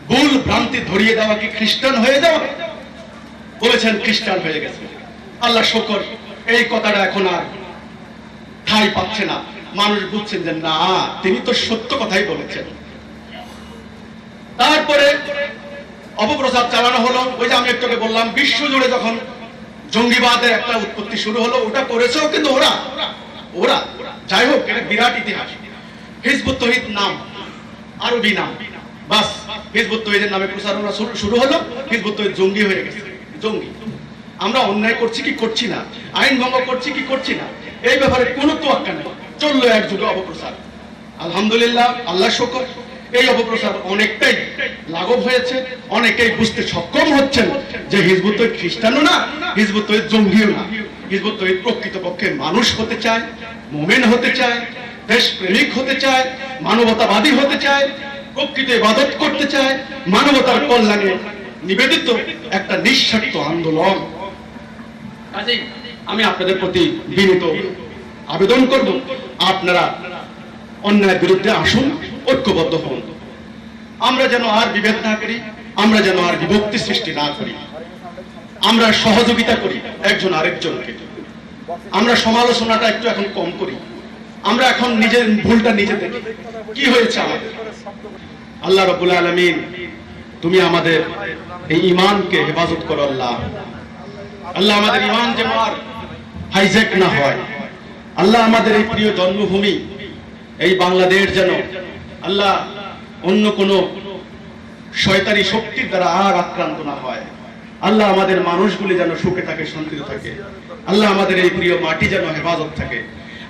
ভুল ভ্রান্তি ধরিয়ে দেওয়া কি খ্রিস্টান হয়ে যাওয়া? বলেছেন খ্রিস্টান হয়ে গেছে। আল্লাহ শকর, এই কথাটা এখন আর ঠাঁই পাচ্ছে না। মানুষ বুঝছেন যে না, তিনি তো সত্য কথাই বলেছেন। তারপরে অপপ্রচার চালানো হলো। ওই যে আমি একটু আগে বললাম, বিশ্ব জুড়ে যখন জঙ্গিবাদের একটা উৎপত্তি শুরু হলো, ওটা করেছেও কিন্তু ওরা ওরা যাই হোক, এটা বিরাট ইতিহাস। হিজবুত তৌহিদ নাম, আরবি নাম, বাস হিজবুত তৌহিদের নামে প্রচারণা শুরু হলো। হিজবুত তৌহিদ জঙ্গি হয়ে গেছে। জঙ্গি। আমরা অন্যায় করছি কি করছি না, আইন ভঙ্গ করছি কি করছি না, এই ব্যাপারে কোনো তোয়াক্কা নেই। চললো এক যুগে অপপ্রচার। আলহামদুলিল্লাহ, আল্লাহ শকর, এই অপপ্রচার অনেকটাই লাঘব হয়েছে। অনেকেই বুঝতে সক্ষম হচ্ছেন যে হিজবুত তৌহিদ খ্রিস্টানও না, হিজবুত তৌহিদ জঙ্গিও না। হিজবুত তৌহিদ প্রকৃতপক্ষে মানুষ হতে চায়, মুমিন হতে চায়, দেশপ্রেমিক হতে চায়, মানবতাবাদী হতে চায়, প্রকৃত ইবাদত করতে চায়, মানবতার কল্যাণে নিবেদিত একটা নিঃস্বার্থ আন্দোলন। কাজেই আমি আপনাদের প্রতি বিনীত আবেদন করব, আপনারা অন্যায়ের বিরুদ্ধে আসুন, ঐক্যবদ্ধ হন। আমরা যেন আর বিভেদ না করি, আমরা যেন আর বিভক্তি সৃষ্টি না করি, আমরা সহযোগিতা করি একজন আরেকজনকে। আমরা সমালোচনাটা একটু এখন কম করি। আমরা এখন নিজের ভুলটা নিজে দেখি, কি হয়েছে আমাদের। আল্লাহ রাব্বুল আলামিন, তুমি আমাদের এই ঈমানকে হেফাজত করো আল্লাহ। আল্লাহ আমাদের ঈমান যেন আর হাইজ্যাক না হয়। আল্লাহ আমাদের এই প্রিয় জন্মভূমি এই বাংলাদেশ যেন আল্লাহ অন্য কোন শয়তানি শক্তির দ্বারা আর আক্রান্ত না হয়। আল্লাহ আমাদের মানুষগুলি যেন সুখে থাকে, শান্তিতে থাকে। আল্লাহ আমাদের এই প্রিয় মাটি যেন হেফাজত থাকে,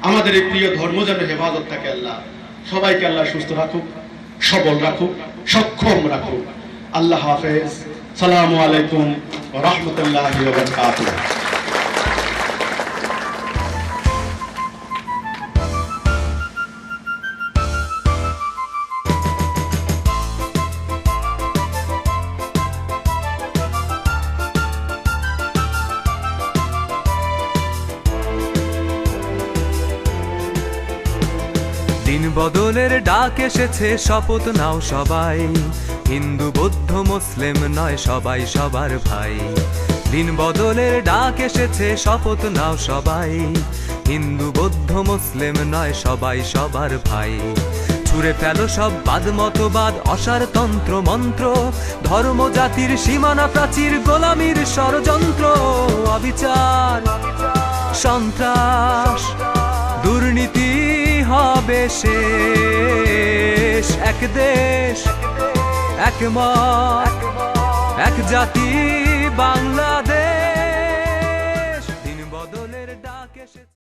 আমাদের এই প্রিয় ধর্ম যেন হেফাজত থাকে। আল্লাহ সবাইকে আল্লাহ সুস্থ রাখুক, সবল রাখুক, সক্ষম রাখুক। আল্লাহ হাফেজ। সালামু আলাইকুম ওয়া রাহমাতুল্লাহি ওয়া বারাকাতুহু। দিন বদলের ডাক এসেছে, শপথ নাও সবাই। হিন্দু বৌদ্ধ মুসলিম নয়, সবাই সবার ভাই। দিন বদলের ডাক এসেছে, শপথ নাও সবাই। হিন্দু বৌদ্ধ মুসলিম নয়, সবাই সবার ভাই। ছুঁড়ে ফেলো সব বাদ মতবাদ, অসার তন্ত্র মন্ত্র, ধর্ম জাতির সীমানা প্রাচীর, গোলামীর ষড়যন্ত্র, অবিচার সন্ত্রাস দুর্নীতি হবে শেষ। এক দেশ, এক মত, এক জাতি, বাংলাদেশ। দিন বদলের ডাক এসেছে।